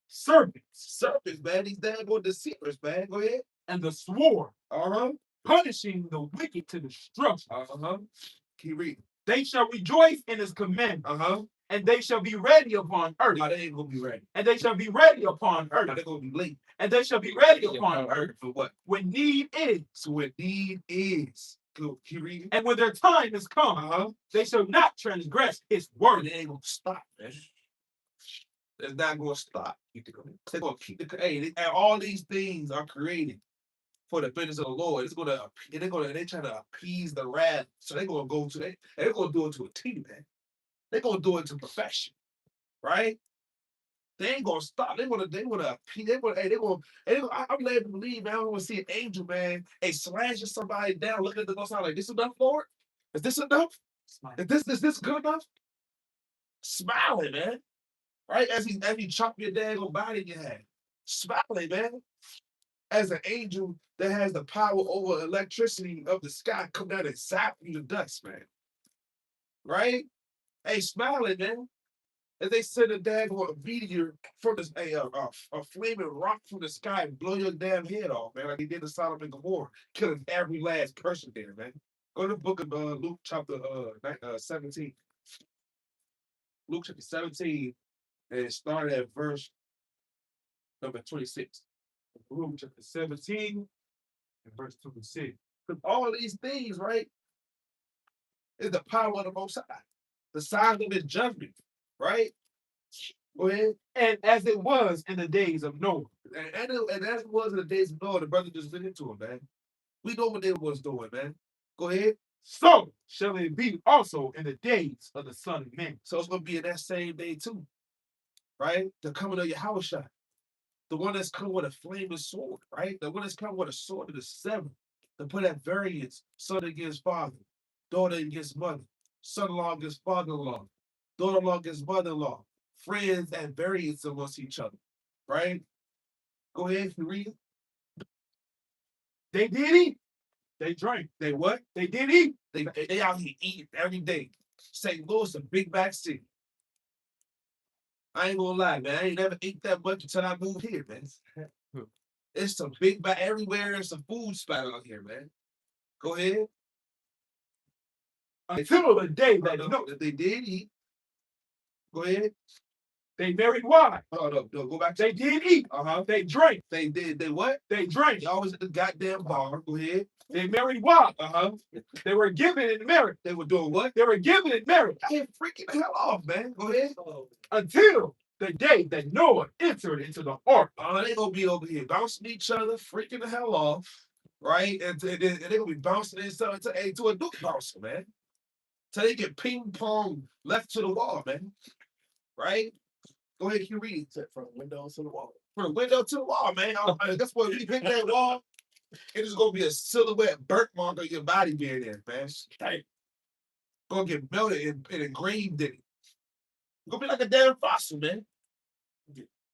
Serpents. Man. These daggone deceivers, man. Go ahead. And the sword. Uh-huh. Punishing the wicked to destruction. Uh-huh. Keep reading. They shall rejoice in his commandment. Uh-huh. And they shall be ready upon earth. No, they ain't gonna be ready. And they shall be ready upon earth. No, they're gonna be late. And they shall be ready upon earth. For what? When need is. So when need is. Go, keep reading. And when their time is come, Uh-huh. they shall not transgress his word. They ain't gonna stop, man. It's not gonna stop. They're gonna keep the and all these things are created for the business of the Lord. They're trying to appease the wrath. So they're gonna they're gonna do it to a T, man. They're gonna do it to perfection. Right? They ain't gonna stop. I'm led to believe, man. I want to see an angel, man. Hey, slashing somebody down, looking at the Most High like, this enough, Lord? Is this enough? Is this good enough? Smiling, man. Right? As he chop your daggone body in your head. Smiling, man. As an angel that has the power over electricity of the sky come down and zap you to dust, man. Right? Hey, smiling, man. As they send a daggone meteor from this, a flaming rock from the sky and blow your damn head off, man, like they did to Sodom and Gomorrah, killing every last person there, man. Go to the book of Luke chapter 17. Luke chapter 17, and it started at verse number 26. Luke chapter 17 and verse 26. Because all these things, right, is the power of the Most High. The sign of his judgment, right? Go ahead. And as it was in the days of Noah. And as it was in the days of Noah, the brother just went into it, man. We know what they was doing, man. Go ahead. So shall it be also in the days of the Son of Man. So it's going to be in that same day too, right? The coming of Yahushua. The one that's come with a flaming sword, right? The one that's come with a sword of the seven. To put at variance, son against father, daughter against mother, son-in-law against father-in-law, daughter-in-law against mother-in-law, friends at variance amongst each other, right? Go ahead and read it. They did eat. They drank. They what? They did eat. They out here eating every day. St. Louis, a big back city. I ain't gonna lie, man. I ain't never ate that much until I moved here, man. It's some big bag everywhere. There's some food spot out here, man. Go ahead. Until the day I that know that they did eat. Go ahead. they married wives. Oh no, go back. They did eat. They drank. They did. They what? They drank. They always at the goddamn bar. Go ahead. They married wives. They They were given in marriage. were doing what? They were given in marriage Hey, freaking the hell off, man. Go ahead. until the day that Noah entered into the ark. They gonna be over here bouncing each other, freaking the hell off, right? And they gonna be bouncing themselves to a Duke bouncer, man. Till they get ping pong left to the wall, man. Right? Go ahead, keep reading. From the windows to the wall. From the window to the wall, man. That's what we hit that wall. It is gonna be a silhouette burnt mark on your body being there, man. Hey, gonna get melted and engraved in it. Gonna be like a damn fossil, man.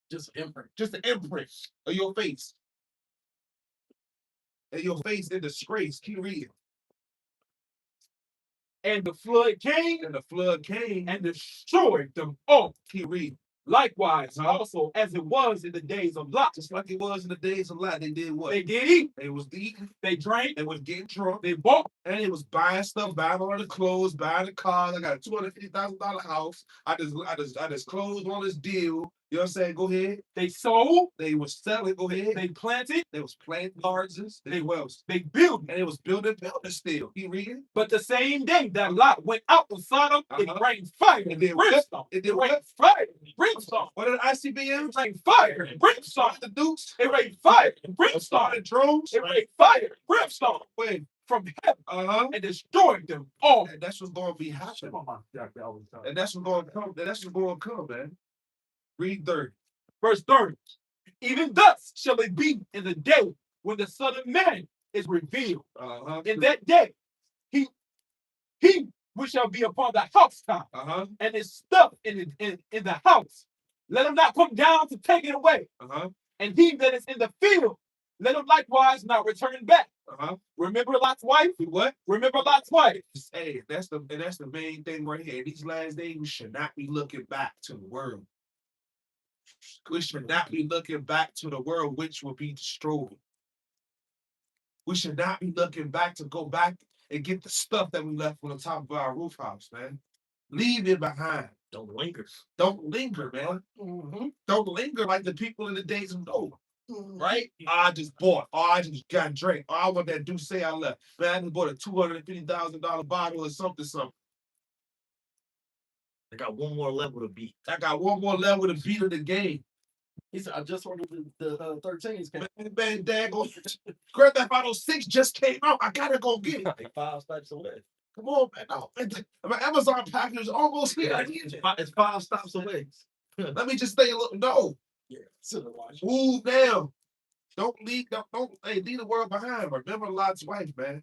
Just imprint. Just an imprint of your face. And your face in disgrace. Keep reading. And the flood came And the flood came. and destroyed them all. Keep reading. Likewise, also as it was in the days of Lot. Just like it was in the days of Lot, they did what? They did eat. They was eating. They drank. They was getting drunk. They bought. And it was buying stuff, buying all the clothes, buying the cars. I got a $250,000 house. I just closed on this deal. You know what I'm saying? Go ahead. They sold. They was selling. Go ahead. They planted. They was planting gardens. They was. They built. And it was building still. You reading? But the same day that Lot went out of Sodom, it rained fire It and did what? brimstone. It did rained what? fire and brimstone. What did ICBM? It rained fire and brimstone. The Dukes? It rained fire and brimstone. Started drones? It rained fire and brimstone Wait. from heaven And and destroyed them all. that's what's going to be happening. And And that's what's going to come. That's what's going to come, man. Read 30. verse 30. Even thus shall it be in the day when the Son of Man is revealed. In that day, he which shall be upon the housetop and his stuff in the house. Let him not come down to take it away. And he that is in the field, let him likewise not return back. Remember Lot's wife? What? Remember Lot's wife. Hey, that's the main thing right here. These last days, we should not be looking back to the world. We should not be looking back to the world which will be destroyed. We should not be looking back to go back and get the stuff that we left on the top of our roof house, man. Leave it behind. Don't linger. Don't linger, man. Don't linger like the people in the days of Noah. Right? I just bought. I just got drank. I want that do say I left. Man, I just bought a $250,000 bottle or something. I got one more level to beat. I got one more level to beat of the game. He said, I just ordered the 13s. Man, Dad, Grand Theft Auto 6 just came out. I gotta go get it. Like 5 stops away. Come on, man. No, man. My Amazon package is almost here. I need it. It's 5 stops away. Let me just stay a little. No. Yeah, sit and watch. Move down. Don't leave the world behind. Remember Lot's wife, man.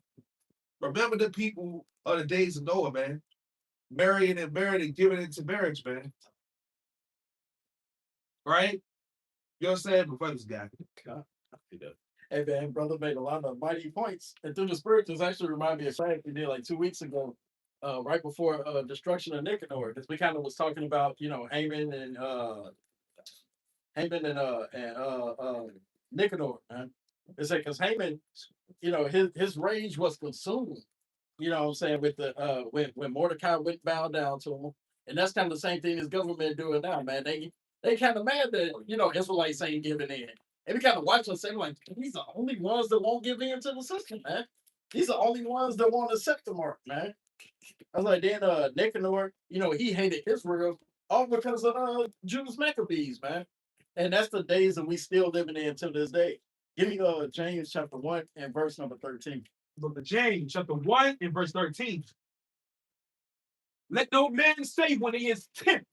Remember the people of the days of Noah, man. Marrying and giving it to marriage, man. Right? You know what I'm saying? Before this guy. Hey man, brother made a lot of mighty points. And through the spirituals actually remind me of something we did like 2 weeks ago, right before destruction of Nicanor. Because we kind of was talking about, Haman and Nicanor, man. It's like because Haman, his rage was consumed. You know what I'm saying, with the when Mordecai went bow down to him. And that's kind of the same thing this government doing now, man. They kind of mad that, Israelites ain't giving in. And we kind of watch us say, like, these are the only ones that won't give in to the system, man. These are the only ones that want to accept the mark, man. I was like, then Nicanor, he hated Israel all because of Jews Maccabees, man. And that's the days that we still living in to this day. Give me James chapter 1 and verse number 13. Book of James, chapter 1 and verse 13. Let no man say when he is tempted,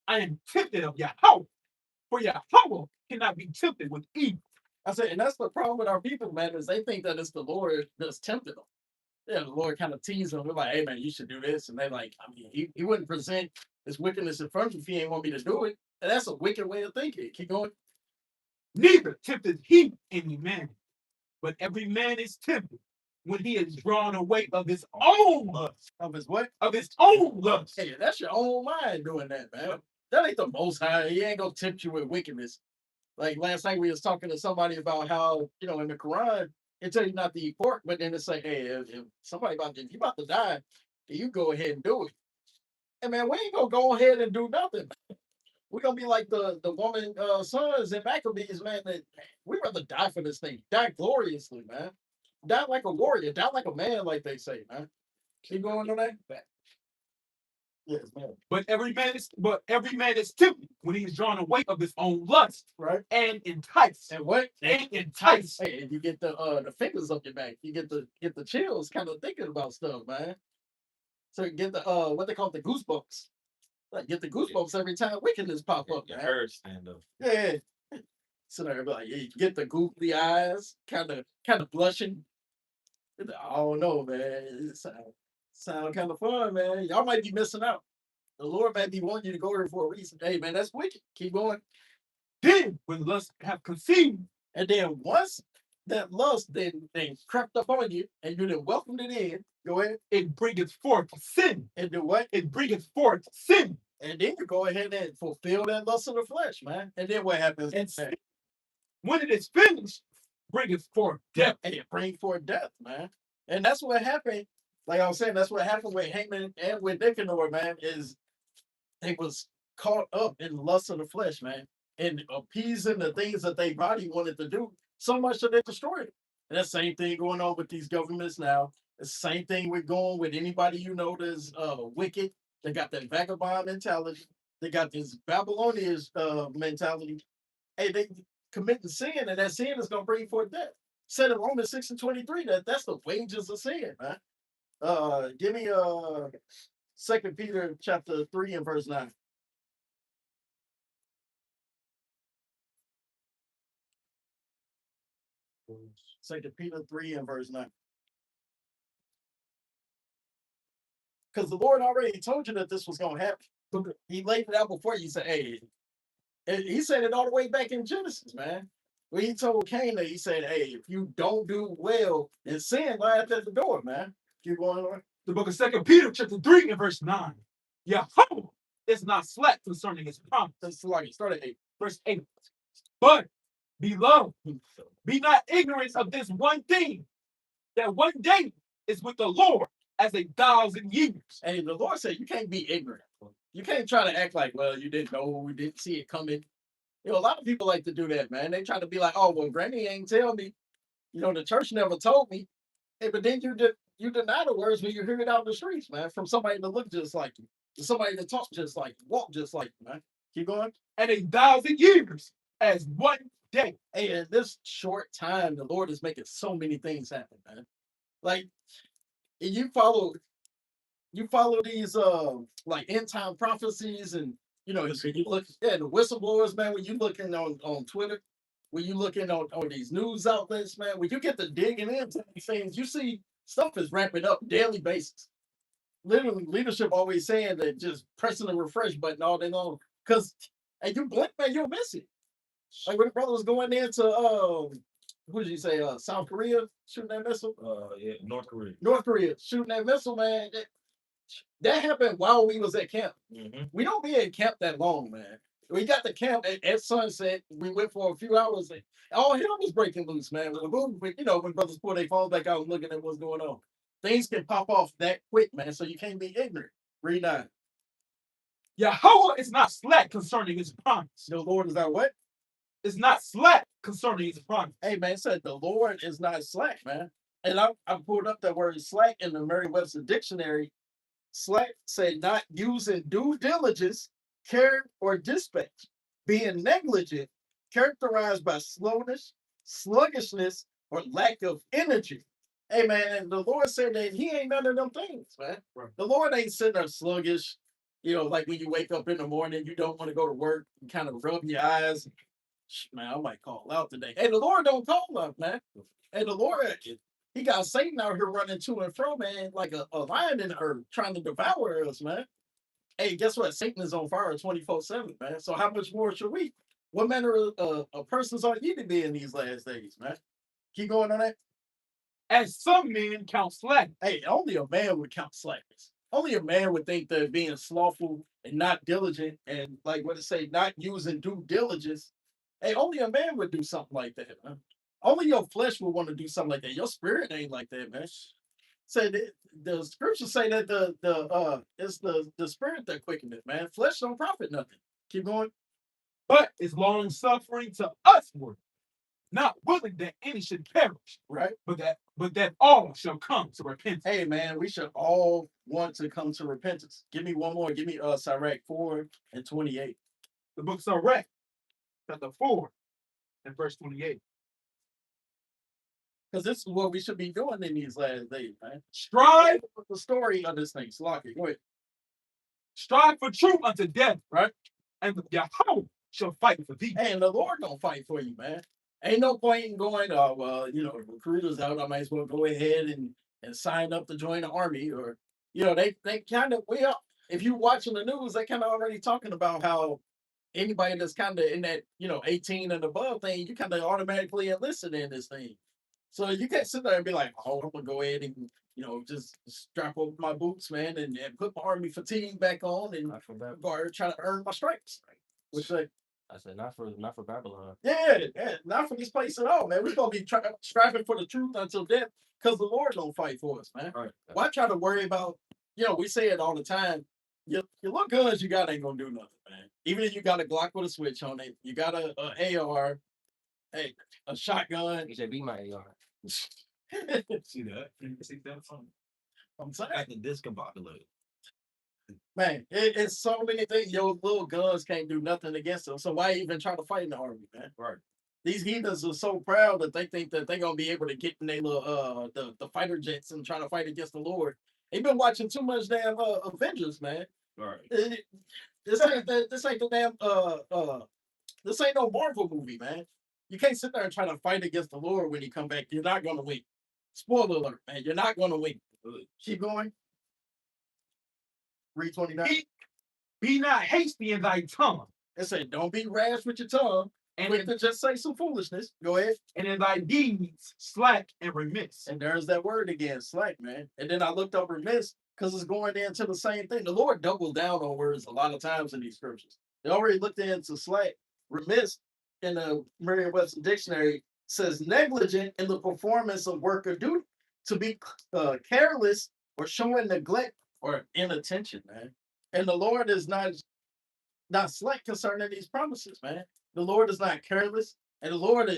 I am tempted of Yahweh, for Yahweh cannot be tempted with evil. I said, and that's the problem with our people, man, is they think that it's the Lord that's tempted them. Yeah, the Lord kind of teases them. We're like, hey, man, you should do this. And they're like, I mean, he wouldn't present his wickedness in front of you if he ain't want me to do it. And that's a wicked way of thinking. Keep going. Neither tempted he any man, but every man is tempted when he is drawn away of his own lust. Of his what? Of his own lust. Hey, that's your own mind doing that, man. That ain't the most high. He ain't gonna tempt you with wickedness. Like last night we was talking to somebody about how, in the Quran, it tell you not to eat pork, but then it's like, hey, if somebody if you about to die, then you go ahead and do it. And man, we ain't gonna go ahead and do nothing. We're gonna be like the woman sons and Maccabees, man, that we rather die for this thing. Die gloriously, man. Die like a warrior, die like a man, like they say, man. Keep going on that. Yes, man. But every man is tempted when he is drawn away of his own lust, Right. and enticed. And what? And enticed. Hey, and you get the fingers up your back. You get the chills kind of thinking about stuff, man. So you get the what they call the goosebumps. Like get the goosebumps every time wickedness pop up, Your man. hair stand up. Yeah. So there, like, yeah, you get the googly eyes, kind of blushing. I don't know, man. It sound kind of fun, man. Y'all might be missing out. The Lord might be wanting you to go here for a reason. Hey, man, that's wicked. Keep going. Then, when lust have conceived, And then once that lust then crept up on you and you then welcomed it in, go ahead. it bringeth forth sin. And do what? It bringeth forth sin. And then you go ahead and fulfill that lust of the flesh, man. And then what happens? And sin, when it is finished, bringeth forth death. And it brings forth death, man. And that's what happened. Like I was saying, that's what happened with Haman and with Nicanor, man, is they was caught up in the lust of the flesh, man, and appeasing the things that their body wanted to do, so much that they destroyed it. And that same thing going on with these governments now. The same thing we're going with anybody that's wicked. They got that vagabond mentality. They got this Babylonian mentality. Hey, they committing sin, and that sin is going to bring forth death. Said in Romans 6:23 that's the wages of sin, man. Give me 2 Peter chapter 3 and verse 9. Second Peter 3 and verse 9. Because the Lord already told you that this was going to happen. He laid it out before you. Said, hey, and he said it all the way back in Genesis, man. When he told Cain that he said, hey, if you don't do well, then sin lies at the door, man. Keep going on. The book of 2 Peter chapter 3 and verse 9. Yahweh is not slack concerning his promise. That's like start at 8. Verse 8. But, beloved, be not ignorant of this one thing, that one day is with the Lord as 1,000 years. And the Lord said you can't be ignorant. You can't try to act like, well, you didn't know, we didn't see it coming. A lot of people like to do that, man. They try to be like, oh, well, Granny ain't tell me. The church never told me. Hey, but then you deny the words when you hear it out in the streets, man, from somebody that look just like you, to somebody that talk just like you, walk just like you, man. Keep going. And 1,000 years as one day. Hey, in this short time, the Lord is making so many things happen, man. Like, you follow these like end time prophecies, and you look the whistleblowers, man. When you looking on Twitter, when you looking on these news outlets, man, when you get to digging into these things, you see stuff is ramping up daily basis. Literally, leadership always saying that just pressing the refresh button all day long, because and you blink, man, you'll miss it. Like when the brother was going into who did you say? South Korea shooting that missile. Yeah, North Korea. North Korea shooting that missile, man. That happened while we was at camp. Mm-hmm. We don't be at camp that long, man. We got to camp at sunset. We went for a few hours. And all hell was breaking loose, man. When brothers pull their phones back out and looking at what's going on, things can pop off that quick, man. So you can't be ignorant. Read 9. Yahweh is not slack concerning his promise. The Lord is not what? Is not slack concerning his promise. Hey, man, it said the Lord is not slack, man. And I pulled up that word slack in the Merriam-Webster dictionary. Slack said not using due diligence, care, or dispatch, being negligent, characterized by slowness, sluggishness, or lack of energy. Hey, man, the Lord said that he ain't none of them things, man. Right. The Lord ain't sitting there sluggish. Like when you wake up in the morning, you don't want to go to work, you kind of rub your eyes. Man, I might call out today. Hey, the Lord don't call out, man. Hey, the Lord, he got Satan out here running to and fro, man, like a lion in the earth trying to devour us, man. Hey, guess what? Satan is on fire 24/7, man. So how much more should we? What manner of persons are you to be in these last days, man? Keep going on that. As some men count slack. Hey, only a man would count slackness. only a man would think that being slothful and not diligent and like what it say, not using due diligence. Hey, only a man would do something like that, man. Only your flesh would want to do something like that. Your spirit ain't like that, man. Say the scriptures say that the it's the spirit that quickeneth, man. Flesh don't profit nothing. Keep going. But is long suffering to usward, not willing that any should perish, Right. but that all shall come to repentance. Hey man, we should all want to come to repentance. Give me one more. Give me Sirach 4:28. The book of Sirach, chapter 4 and verse 28. Because this is what we should be doing in these last days, man. Strive, The story of this thing. Slocky. Go ahead. strive for truth unto death, right? And Yahweh shall fight for thee. Hey, and the Lord gonna fight for you, man. Ain't no point in going, oh well, recruiters out. I might as well go ahead and sign up to join the army, or they kind of if you watching the news, they kind of already talking about how anybody that's kind of in that 18 and above thing, you kind of automatically enlisted in this thing. So you can't sit there and be like, oh, I'm gonna go ahead and just strap over my boots, man, and put my army fatigue back on and try to earn my stripes. Which I said not for Babylon. yeah, not for this place at all, man. We're gonna be striving for the truth until death, because the Lord don't fight for us, man. Right. Why try to worry about? We say it all the time. Your little guns you got ain't gonna do nothing, man. Even if you got a Glock with a switch on it, you got a AR, hey, a shotgun. He said, "Be my AR." See that? See that? I'm saying, Got the discombobulated. man, it's so many things. Your little guns can't do nothing against them. So why even try to fight in the army, man? Right. These heathens are so proud that they think that they're gonna be able to get in their little the fighter jets and try to fight against the Lord. They've been watching too much damn Avengers, man. Right. This ain't the damn this ain't no Marvel movie, man. You can't sit there and try to fight against the Lord when you come back. You're not gonna win. Spoiler alert, man. You're not gonna win. Keep going. Read 29. Be not hasty in thy tongue, It said, don't be rash with your tongue. and Quick to just say some foolishness. Go ahead. in thy deeds slack and remiss. And there's that word again, slack, man. And then I looked up remiss because it's going into the same thing. The Lord doubled down on words a lot of times in these scriptures. They already looked into slack. Remiss in the Merriam-Webster dictionary says negligent in the performance of work or duty, to be careless or showing neglect or inattention, man. And the Lord is not slack concerning these promises, man. The Lord is not careless, and the Lord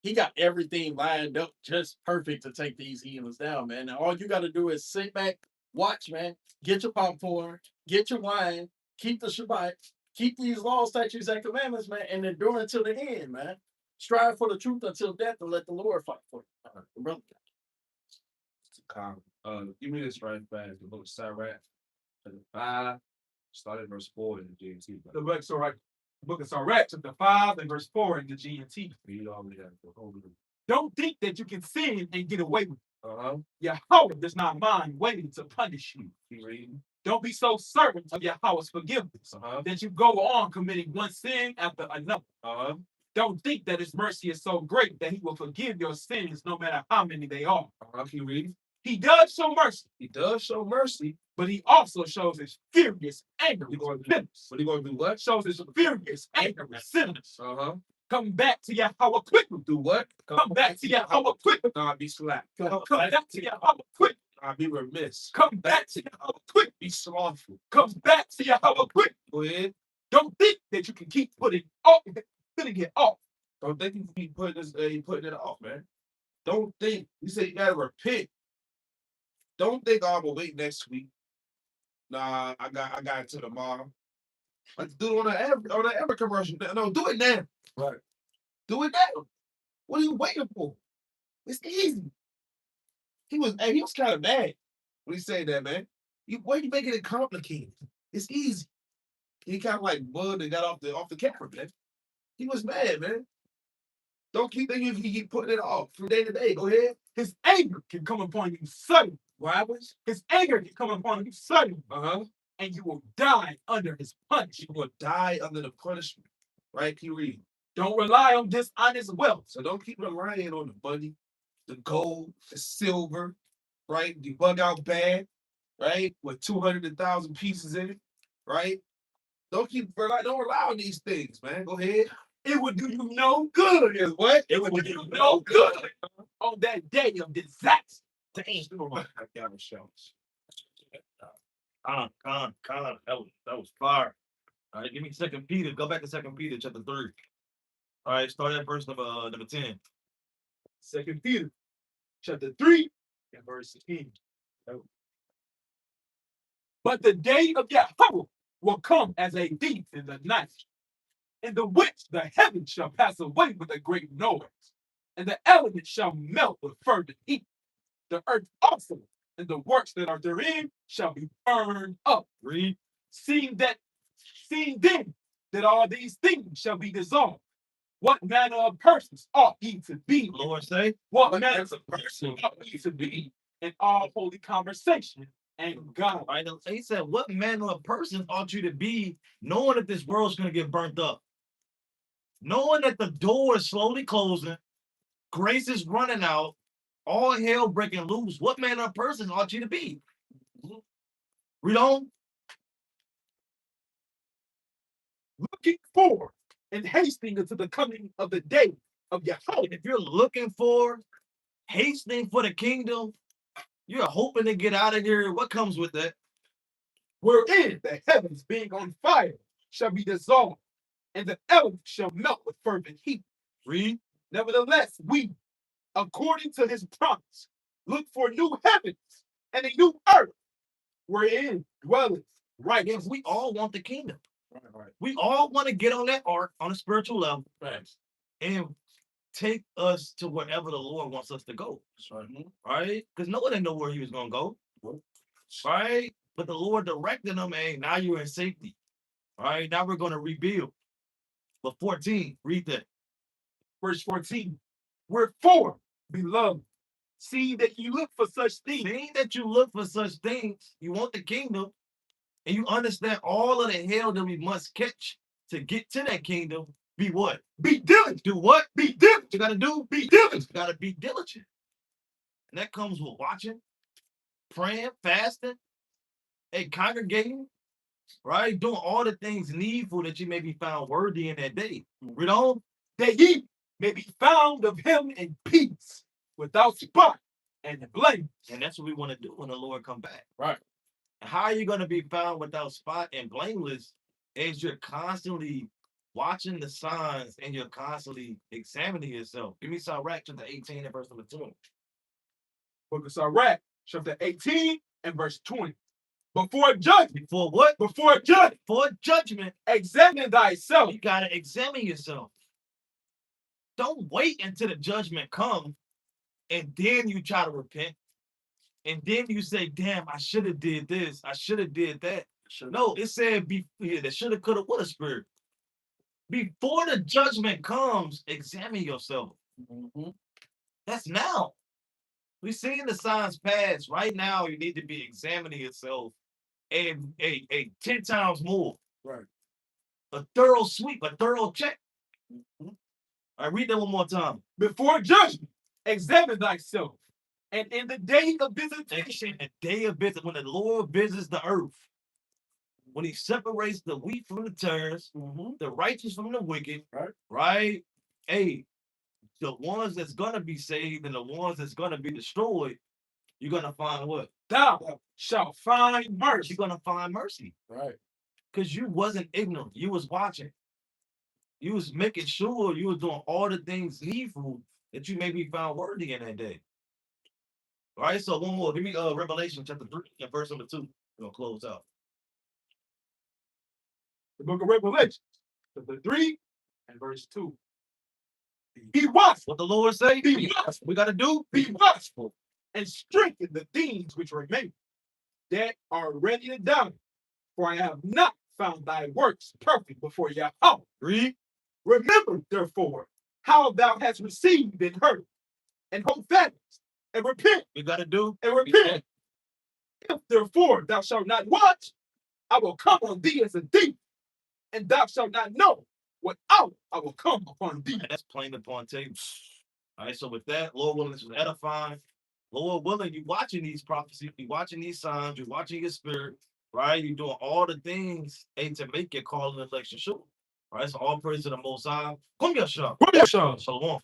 He got everything lined up just perfect to take these heathens down, man. And all you got to do is sit back, watch, man. Get your popcorn, get your wine, keep the Shabbat, keep these laws, statutes, and commandments, man, and endure until the end, man. Strive for the truth until death, and let the Lord fight for you, brother. Give me this right fast. The book of Sirach, chapter 5, started verse 4 in the GNT. The book of Sirach, chapter 5 and verse 4 in the GNT. Read all of that. The whole of it. Don't think that you can sin and get away with it. Uh-huh. Yahweh does not mind waiting to punish you. Keep reading. Don't be so certain of Yahweh's forgiveness Uh-huh. that you go on committing one sin after another. Uh-huh. Don't think that his mercy is so great that he will forgive your sins no matter how many they are. Uh-huh. Keep reading. He does show mercy, He does show mercy. but he also shows his furious anger He with gonna do- sinners. But he gonna do what? Shows his furious anger with sinners. Uh-huh. Come back to Yahweh quickly. Do what? Come back to Yahweh quickly. Nah, be slack. Come back to Yahweh quickly. I'll be remiss. Come back to Yahweh quickly. Be slothful. Come back to Yahweh quickly. Go ahead. Don't think that you can keep putting it off. Don't think you can keep putting it off, man. Don't think you say you gotta repent. Don't think I'm gonna wait next week. Nah, I got it to tomorrow. Let's do it on the ever commercial. No, do it now. Right. Do it now. What are you waiting for? It's easy. He was kind of mad when he said that, man. Why you making it complicated? It's easy. He kind of like bugged and got off the camera, man. He was mad, man. Don't keep thinking you keep putting it off from day to day. Go ahead. His anger can come upon you suddenly. What happens? His anger can come upon you suddenly, Uh-huh. and you will die under his punishment. You will die under the punishment. Right? Keep reading. Don't rely on dishonest wealth. So don't keep relying on the money, the gold, the silver, right? You bug out bad. right? With 200,000 pieces in it, right? Don't allow these things, man. Go ahead. It would do you no good. Is what? It would do you no good on that day of disaster. Dang. I got a show. Con. That was fire. All right, give me Second Peter. Go back to Second Peter, chapter 3. All right, start at verse number 10. 2 Peter chapter 3 and verse 10. But the day of Yahweh will come as a thief in the night, in the which the heavens shall pass away with a great noise, and the elements shall melt with fervent heat. The earth also and the works that are therein shall be burned up. Read. Seeing then that all these things shall be dissolved, what manner of persons ought ye to be? Lord say, What manner of person ought ye to be in all holy conversation and God? all right, he said, what manner of person ought you to be, knowing that this world's going to get burnt up? Knowing that the door is slowly closing, grace is running out, all hell breaking loose. What manner of person ought you to be? Read on. Looking forward and hasting unto the coming of the day of Yahweh. If you're looking for, hastening for the kingdom, you're hoping to get out of here. What comes with that? Wherein the heavens being on fire shall be dissolved, and the elements shall melt with fervent heat. Read. Nevertheless, we, according to his promise, look for new heavens and a new earth, wherein dwelleth righteousness. Yes, we all want the kingdom. Right. We all want to get on that ark on a spiritual level and take us to wherever the Lord wants us to go. Right? Because no one didn't know where he was going to go. Right? But the Lord directed them, hey, now you're in safety. All right, now we're going to rebuild. But 14, read that. Verse 14. Wherefore, beloved, seeing that you look for such things. Seeing that you look for such things, you want the kingdom, and you understand all of the hell that we must catch to get to that kingdom, be what? Be diligent. Do what? Be diligent. You got to do? Be diligent. You got to be diligent. And that comes with watching, praying, fasting, and congregating, right? Doing all the things needful that you may be found worthy in that day. Read on. That ye may be found of him in peace, without spot and blame. And that's what we want to do when the Lord come back. Right. And how are you going to be found without spot and blameless as you're constantly watching the signs and you're constantly examining yourself? Give me Sirach chapter 18 and verse number 2. Book of Sirach, chapter 18 and verse 20. Before judgment. Before what? Before judgment. For judgment. Examine thyself. You got to examine yourself. Don't wait until the judgment comes and then you try to repent. And then you say, damn, I should have did this. I should have did that. No, it said that shoulda, coulda, woulda spirit. Before the judgment comes, examine yourself. That's now. We're seeing the signs pass. Right now, you need to be examining yourself and 10 times more. Right. A thorough sweep, a thorough check. I read that one more time. Before judgment, examine thyself. And in the day of visitation, the day of visit, when the Lord visits the earth, when he separates the wheat from the tares, the righteous from the wicked, right? Hey, the ones that's gonna be saved and the ones that's gonna be destroyed, you're gonna find what? Thou shalt find mercy. You're gonna find mercy. Right. Because you wasn't ignorant. You was watching. You was making sure you was doing all the things needful that you may be found worthy in that day. All right, so one more. Give me Revelation chapter 3 and verse number 2. We're gonna close out. The book of Revelation, chapter 3 and verse 2. Be watchful. What the Lord say? Be watchful. We gotta do? Be watchful and strengthen the things which remain that are ready to die. For I have not found thy works perfect before Yahweh. Read. Remember, therefore, how thou hast received and heard, and hope fast, and repent. We gotta do? And repent. If therefore thou shalt not watch, I will come on thee as a thief, and thou shalt not know what hour I will come upon thee. And that's plain upon tape. All right, so with that, Lord willing, this was edifying. Lord willing, you watching these prophecies, you watching these signs, you're watching your spirit, right? You're doing all the things to make your call and election sure. Right? So all praise to the Most High. Kum Yasha. What is Shalom.